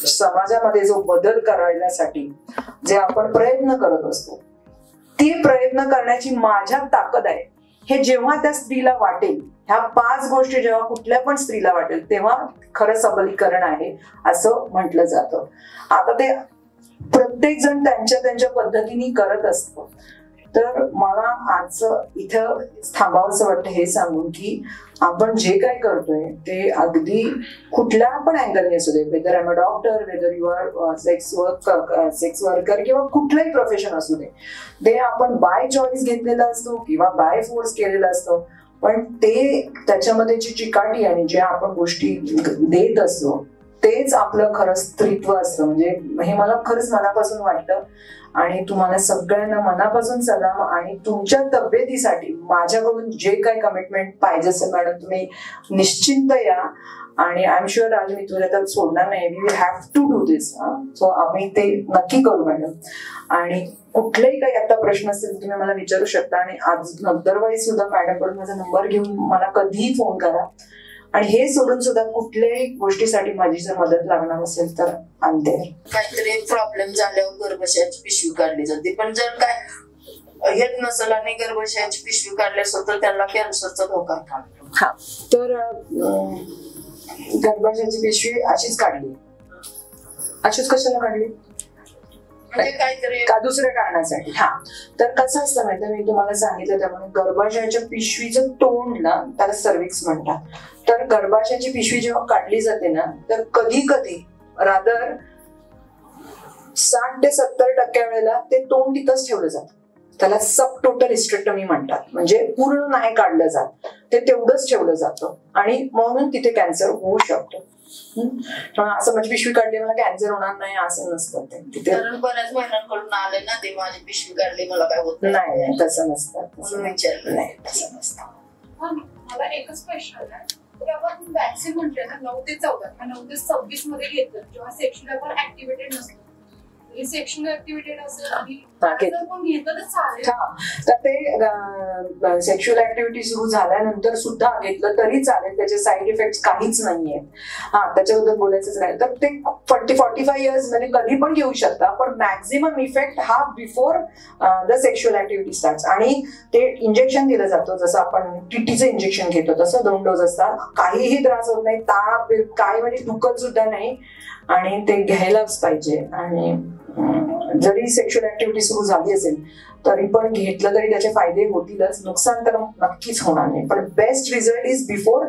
समाजामध्ये जो बदल करण्यासाठी जे आपण प्रयत्न करत असतो, ते प्रयत्न करण्याची माझ्यात ताकद आहे हे जेव्हा त्या स्त्रीला वाटेल, ह्या 5 गोष्टी जेव्हा कुठल्या पण स्त्रीला वाटेल तेव्हा खरं सबलीकरण आहे असं म्हटलं जातं. आता ते प्रत्येक जण त्यांच्या पद्धतीने करत असतो. तर मला आज इथं थांबावंसं वाटतं हे सांगून की आपण जे काय करतोय ते अगदी कुठल्या पण अँगलने असू दे, whether I am a doctor, whether you are sex worker किंवा कुठलंही प्रोफेशन असू दे, ते आपण बाय चॉईस घेतलेलं असतो किंवा बाय फोर्स केलेलं असतो. पण ते त्याच्यामध्ये जी चिकाटी आणि ज्या आपण गोष्टी देत असतो तेच आपलं खरं स्त्रीत्व असतं. म्हणजे हे मला खरंच मनापासून वाटतं. आणि तुम्हाला सगळ्यांना मनापासून सलाम. आणि तुमच्या तब्येतीसाठी माझ्याकडून जे काही कमिटमेंट पाहिजे असेल मॅडम, तुम्ही निश्चिंत या. आणि आय एम शुअर आज मी तुला तर सोडणार नाही, we will have to do this. So आम्ही ते नक्की करू मॅडम. आणि कुठलेही काही आता प्रश्न असतील तुम्ही मला विचारू शकता. आणि आज अदरवाईज सुद्धा मॅडमकडून माझा नंबर घेऊन मला कधीही फोन करा. आणि हे सोडून सुद्धा कुठल्याही गोष्टीसाठी माझी जर मदत लागणार असेल तर आणते. काहीतरी प्रॉब्लेम झाल्यावर गर्भाशयाची पिशवी काढली जाते, पण जर काय येत नसेल आणि गर्भाशयाची पिशवी काढली असेल तर त्यांना कॅन्सरचा धोका थांबतो. हा, तर गर्भाशयाची पिशवी अशीच काढली. अशीच कशाला काढली? म्हणजे काहीतरी का दुसऱ्या कारणासाठी. हा, तर कसं असतं माहिती, मी तुम्हाला सांगितलं त्यामुळे गर्भाशयाच्या पिशवीचं तोंड ना त्याला सर्विक्स म्हणतात. तर गर्भाशयाची पिशवी जेव्हा काढली जाते ना तर कधी कधी रादर 60 ते 70% वेळेला ते तोंड तिथंच ठेवलं जातं. त्याला सब टोटल हिस्टेक्टमी म्हणतात. म्हणजे पूर्ण नाही काढलं जात, ते तेवढंच ठेवलं जातं आणि म्हणून तिथे कॅन्सर होऊ शकतो. असं म्हणजे पिशवी काढली मला कॅन्सर होणार नाही असं नसतं ते तिथे. कारण बऱ्याच महिलांकडून आले ना ते माझी पिशवी काढली मला काय होत नाही तसं नसतं. म्हणून विचारलं. नाही तसं नसतं. मला एकच प्रश्न आला की आपण वॅक्सिन म्हटलं ना 9 ते 14 किंवा 9 ते 26 मध्ये घेतलं जेव्हा सेक्शुअल आपण ऍक्टिव्हेटेड नसतो. सेक्शुअल ऍक्टिव्हेटेड असेल आणि जर कोण घेतलं तर चालेल. तर ते सेक्शुअल ऍक्टिव्हिटी सुरू झाल्यानंतर सुद्धा घेतलं तरी चालेल. त्याचे साईड इफेक्ट काहीच नाहीये. त्याच्याबद्दल बोलायचंच नाही. तर ते 45 इयर्स मध्ये कधी पण घेऊ शकता, पण मॅक्झिमम इफेक्ट हा before the sexual activity start. आणि ते इंजेक्शन दिलं जातं, जसं आपण टीटीचं इंजेक्शन घेतो तसं 2 डोस असतात. काहीही त्रास होत नाही, ताप काय म्हणजे दुखत सुद्धा नाही, आणि ते घ्यायलाच पाहिजे. आणि जरी सेक्शुअल ऍक्टिव्हिटी सुरू झाली असेल तरी पण घेतलं तरी त्याचे फायदे होतीलच, नुकसान तर नक्कीच होणार नाही. पण best result is before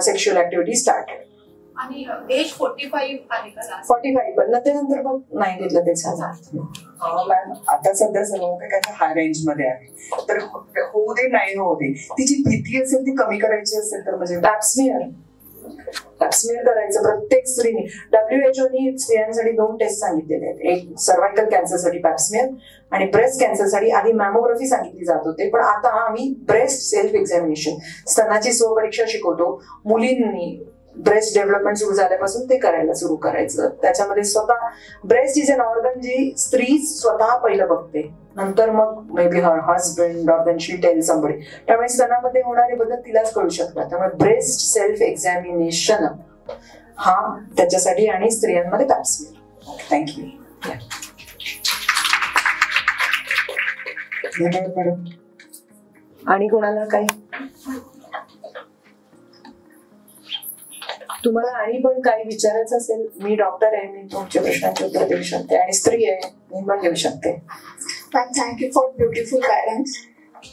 sexual activity started. आणि एज 45 आहे का? 45 पण त्यानंतर मग नाही घेतलं ते चालेल. मॅम आता सध्या सर्व काही हाय रेंज मध्ये आहे, तर होऊ दे नाही होऊ दे, तिची भीती असेल ती कमी करायची असेल तर म्हणजे पॅप्समियर करायचं प्रत्येक स्त्रीने. WHO स्त्रियांसाठी 2 टेस्ट सांगितलेले आहेत. एक सर्वायकल कॅन्सरसाठी पॅप्समियर आणि ब्रेस्ट कॅन्सरसाठी आधी मॅमोग्राफी सांगितली जात होते, पण आता आम्ही ब्रेस्ट सेल्फ एक्झामिनेशन स्तनाची स्वपरीक्षा शिकवतो. मुलींनी ब्रेस्ट डेव्हलपमेंट सुरू झाल्यापासून ते करायला सुरू करायचं. त्याच्यामध्ये स्वतः ब्रेस्ट इज अन ऑर्गन जी स्त्री स्वतः पहिलं बघते, नंतर मग maybe her husband or then she tell somebody. त्यामुळे स्तनामध्ये होणारे बदल तिलाच कळू शकतात. त्यामुळे ब्रेस्ट सेल्फ एक्झामिनेशन हा त्याच्यासाठी आणि स्त्रियांमध्ये पॅप्समियर. Thank you madam. आणि कोणाला काही तुम्हाला आणि पण काही विचारायचं असेल, मी डॉक्टर आहे, मी तुमच्या प्रश्नांची उत्तर देऊ शकते, आणि स्त्री आहे मी पण देऊ शकते. Ma'am thank you for beautiful guidance.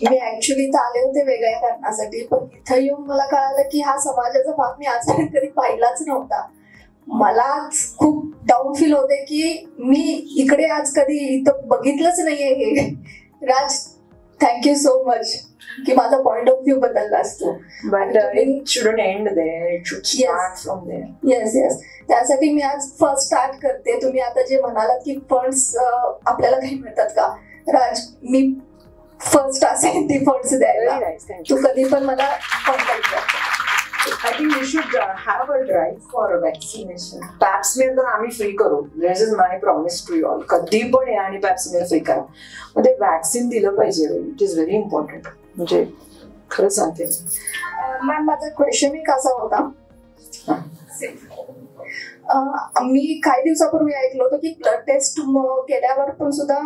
Me actually तर आले होते वेगळ्या कारणासाठी, पण इथं येऊन मला कळालं की हा समाजाचा भाग मी आजपर्यंत कधी पाहिलाच नव्हता. मला खूप डाऊन फील होते की मी इकडे आज कधी इथं बघितलंच नाहीये हे. राज थँक्यू सो मच की माझा पॉइंट ऑफ व्ह्यू बदलला असतो. But it shouldn't end there. It should start from there. Yes त्यासाठी मी आज फर्स्ट स्टार्ट करते. तुम्ही आता जे म्हणालात की फंड्स आपल्याला काही मिळतात का, राज मी फर्स्ट असेल ती फंड्स द्यायला. तू कधी पण मला कॉन्टॅक्ट कर. I think we should have a drive for vaccination. पॅप्समियर तर आम्ही फ्री करू. This is my promise to you all. कधी पण या आणि पॅप्समियर फ्री करा. मग ते वॅक्सिन दिलं पाहिजे. It is very important. म्हणजे खरं सांगते मॅम माझा क्वेश्चन एक असा होता, मी काही दिवसापूर्वी ऐकलं होतं की ब्लड टेस्ट केल्यावर पण सुद्धा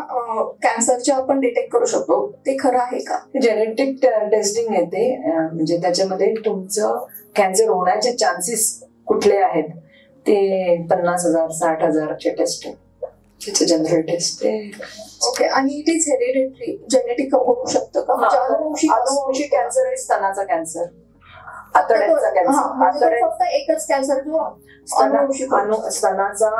कॅन्सरच्या आपण डिटेक्ट करू शकतो. ते खरं आहे का? जेनेटिक टेस्टिंग येते, म्हणजे त्याच्यामध्ये तुमचं कॅन्सर होण्याचे चान्सेस कुठले आहेत ते 50,000 60,000चे टेस्ट आहे. त्याचे जनरल टेस्ट आहे. ओके. आणि इट इज हेरिडिटरी, जेनेटिक होऊ शकतं का? म्हणजे अनुवंशिक कॅन्सर आहे, स्तनाचा कॅन्सर, आतड्याचा कॅन्सर, फक्त एकच कॅन्सर जो स्तनाचा,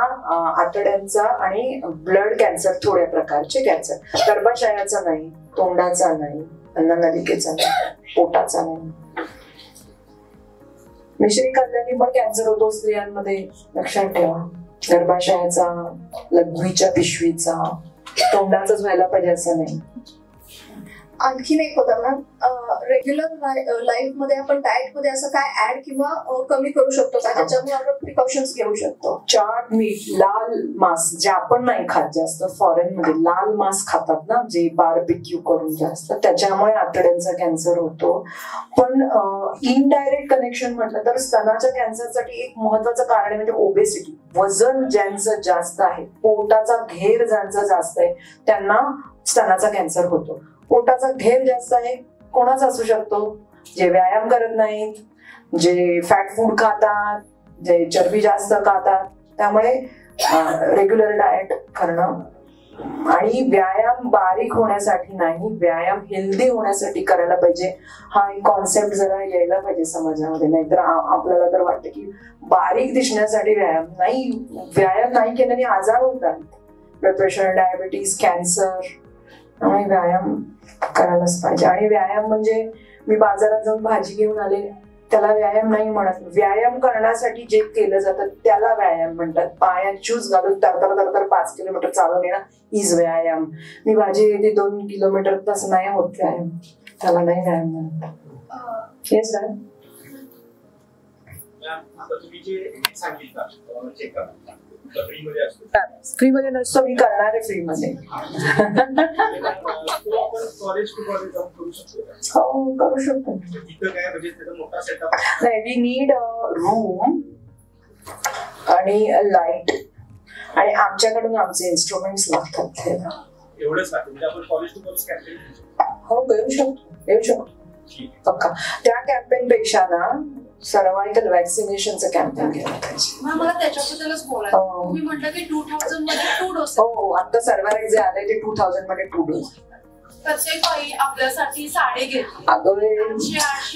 आतड्यांचा आणि ब्लड कॅन्सर, थोड्या प्रकारचे कॅन्सर. गर्भाशयाचा नाही, तोंडाचा नाही, अन्ननलिकेचा नाही, पोटाचा नाही. मिश्री खाल्ल्याने पण कॅन्सर होतो स्त्रियांमध्ये, लक्षात ठेवा. गर्भाशयाचा, लघवीच्या पिशवीचा, तोंडाचाच व्हायला पाहिजे असं नाही. आणखीन एक होता मॅम, रेग्युलर लाईफ मध्ये आपण डाएट मध्ये असं काय ऍड किंवा कमी करू शकतो का, ज्याच्यामुळे आपण प्रिकॉशन्स घेऊ शकतो? चाट, मीठ, लाल मांस जे आपण नाही खात जास्त, फॉरेन मध्ये लाल मांस खातात ना, जे बार्बिक्यू करून जास्त, त्याच्यामुळे आतड्यांचा कॅन्सर होतो. पण इनडायरेक्ट कनेक्शन म्हटलं तर स्तनाच्या कॅन्सरसाठी एक महत्वाचं कारण आहे म्हणजे ओबेसिटी. वजन ज्यांचं जास्त आहे, पोटाचा घेर ज्यांचा जास्त आहे, त्यांना स्तनाचा कॅन्सर होतो. पोटाचा घेर जास्त आहे कोणाचा असू शकतो? जे व्यायाम करत नाहीत, जे फॅट फूड खातात, जे चरबी जास्त खातात. त्यामुळे रेग्युलर डाएट करणं, आणि व्यायाम बारीक होण्यासाठी नाही, व्यायाम हेल्दी होण्यासाठी करायला पाहिजे. हा एक कॉन्सेप्ट जरा यायला पाहिजे समाजामध्ये. नाहीतर आपल्याला तर वाटतं की बारीक दिसण्यासाठी व्यायाम नाही, व्यायाम नाही केल्याने आजार होतात, ब्लड प्रेशर, डायबिटीज, कॅन्सर. त्यामुळे व्यायाम करायलाच पाहिजे. आणि व्यायाम म्हणजे मी बाजारात जाऊन भाजी घेऊन आले त्याला व्यायाम नाही म्हणत. व्यायाम करण्यासाठी जे केलं जातं त्याला व्यायाम म्हणतात. पायात शूज घालून तर 5 किलोमीटर चालून येणं इज व्यायाम. मी माझी येते 2 किलोमीटर तसं नाही होत व्यायाम, त्याला नाही व्यायाम म्हणतात. येस राय. तुम्ही जे सांगितलं चेकअप फ्री मध्ये नसतो, मी करणार आहे फ्री मध्ये. हो करू शकतो. नाही, वी नीड रूम आणि लाईट आणि आमच्याकडून आमचे इन्स्ट्रुमेंट्स लागतात. एवढंच आपण कॉलेज टू कॉलेज कॅम्पेन हो येऊ शकतो पक्का. त्या कॅम्पेन पेक्षा ना सर्वायकल वॅक्सिनेशनचं कॅम्पेन केलं पाहिजे. मला त्याच्याबद्दलच बोलायचं. तुम्ही म्हटलं की 2000 मध्ये 2 डोस. हो, आता सर्वायक जे आले ते 2000 मध्ये 2 डोस. प्रत्येक बाई आपल्यासाठी साडी घेते. अगं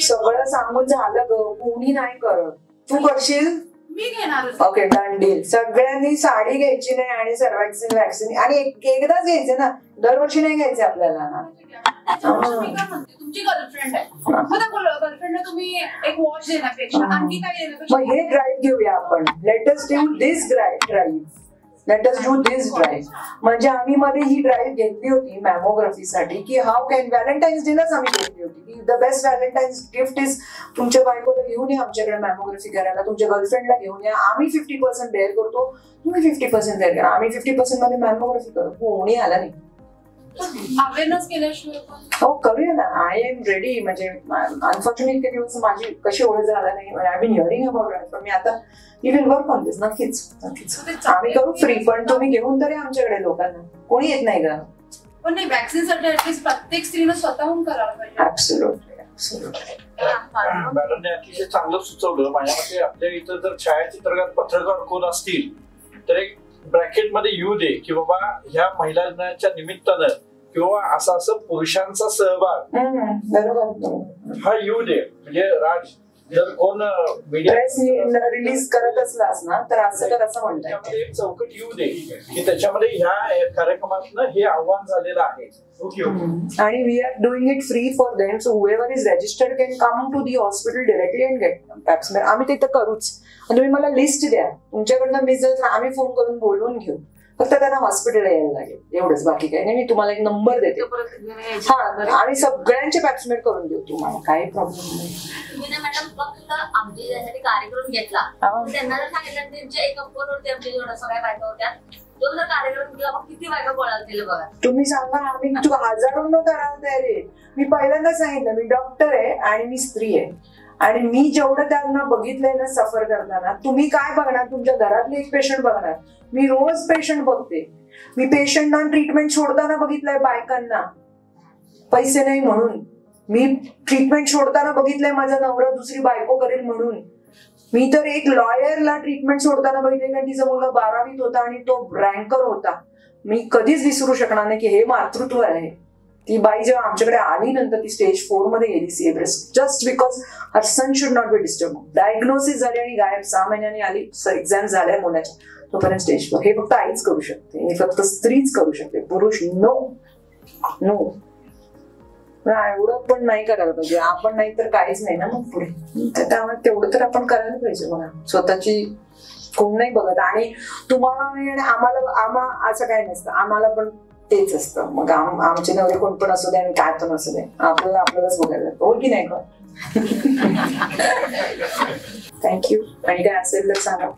सगळं सांगून झालं ग, कोणी नाही करत. तू करशील? मी घेणार. Okay, done deal. सगळ्यांनी साडी घ्यायची नाही आणि सर्वायक्सिन वॅक्सिन आणि एकदाच घ्यायचे ना, दरवर्षी नाही घ्यायचे आपल्याला ना. मी काय म्हणते, तुमची गर्लफ्रेंड आहे, गर्लफ्रेंडला तुम्ही एक वॉच देण्यापेक्षा आणखी काय देण्यापेक्षा मग हे ड्राईव्ह घेऊया आपण. Let us do this drive. म्हणजे आम्ही मध्ये ही ड्राईव्ह घेतली होती मॅमोग्राफीसाठी की हाऊ कॅन व्हॅलेंटाईन्स डेलाच आम्ही घेतली होती की the best Valentine's gift is तुमच्या बायकोला घेऊन या आमच्याकडे मॅमोग्राफी करायला, तुमच्या गर्लफ्रेंडला घेऊन या. आम्ही 50% बेअर करतो, तुम्ही 50% बेअर करा. आम्ही 50% मध्ये मॅमोग्राफी करू. कोणी आला नाही. अवेअरनेस केल्याशिवाय हो करूया ना. I am ready. म्हणजे अनफॉर्च्युनेटली इतके दिवस माझी कशी ओळख झाला नाही. I been hearing about it, पण मी आता वी विल वर्क ऑन दिस. नक्कीच आम्ही करू फ्री. पण तुम्ही घेऊन तरी आमच्याकडे लोकांना कोणी येत नाही का. पण नाही, वॅक्सिनसाठी ऍटलीस्ट प्रत्येक स्त्रीनं स्वतःहून करायला पाहिजे. ऍब्सोल्युटली. मॅडमने अतिशय चांगलं सुचवलं. माझ्या मते आपल्या इथं जर छायाचित्रकार पत्रकार कोण असतील तर एक ब्रॅकेट मध्ये येऊ दे की बाबा ह्या महिला दिनाच्या निमित्तानं किंवा असं पुरुषांचा सहभाग हा येऊ दे. म्हणजे राज जर कोण मीडिया रिलीज करत असलास ना तर असं कर असं म्हणतात. एक चौकट येऊ दे की त्याच्यामध्ये ह्या कार्यक्रमातनं हे आव्हान झालेलं आहे. आणि we are doing it free for them. So whoever is registered can come to the hospital directly and get pap smear. आम्ही तिथं करूच. तुम्ही मला लिस्ट द्या तुमच्याकडनं. मी जर आम्ही फोन करून बोलवून घेऊ. फक्त त्यांना हॉस्पिटलला यायला लागेल एवढंच. बाकी काही नाही. मी तुम्हाला एक नंबर देते. हा, आणि सगळ्यांचे पॅप्समेअर करून देऊ तुम्हाला. काही प्रॉब्लेम नाही. मॅडम फक्त आमची ज्यासाठी कार्यक्रम घेतला त्यांना जर सांगितलं त्यांच्या एका फोनवरती आमच्या जेवढ्या सगळ्या बायका होत्या तो जर कार्यक्रम केला मग किती बायका गोळा केलं बघा. तुम्ही सांगा. आम्ही हजारोंना करायला तयार आहे. मी पहिल्यांदा सांगितलं मी डॉक्टर आहे आणि मी स्त्री आहे आणि मी जेवढं त्यांना बघितलंय ना सफर करताना. तुम्ही काय बघणार? तुमच्या घरातले एक पेशंट बघणार. मी रोज पेशंट बघते. मी पेशंटना ट्रीटमेंट सोडताना बघितलंय बायकांना पैसे नाही म्हणून. मी ट्रीटमेंट सोडताना बघितलंय माझा नवरा दुसरी बायको करेल म्हणून. मी तर एक लॉयरला ट्रीटमेंट सोडताना बघितलंय कारण तिचा मुलगा 12वीत होता आणि तो रँकर होता. मी कधीच विसरू शकणार नाही की हे मातृत्व आहे. ती बाई जेव्हा आमच्याकडे आली नंतर ती स्टेज 4 मध्ये गेली सीएब्रेस just because her son should not be disturb. Diagnosis झाली आणि गायब 6 महिन्यांनी आली. एक्झाम झाल्या मुलाच्या तोपर्यंत स्टेज 4. हे फक्त आईच करू शकते. हे फक्त स्त्रीच करू शकते. पुरुष नो. एवढं पण नाही करायला पाहिजे. आपण नाही तर काहीच नाही ना मग पुढे. त्यामुळे तेवढं तर आपण करायला पाहिजे. बघा स्वतःची कोण नाही बघत. आणि तुम्हाला नाही आणि आम्हाला असं काही नसतं. आम्हाला पण तेच असतं. मग आमचे नवरे कोण पण असू दे आणि काय पण असू दे आपल्यालाच बघायला लागतं. हो की नाही का. थँक्यू. आणि काय असेल तर सांगा.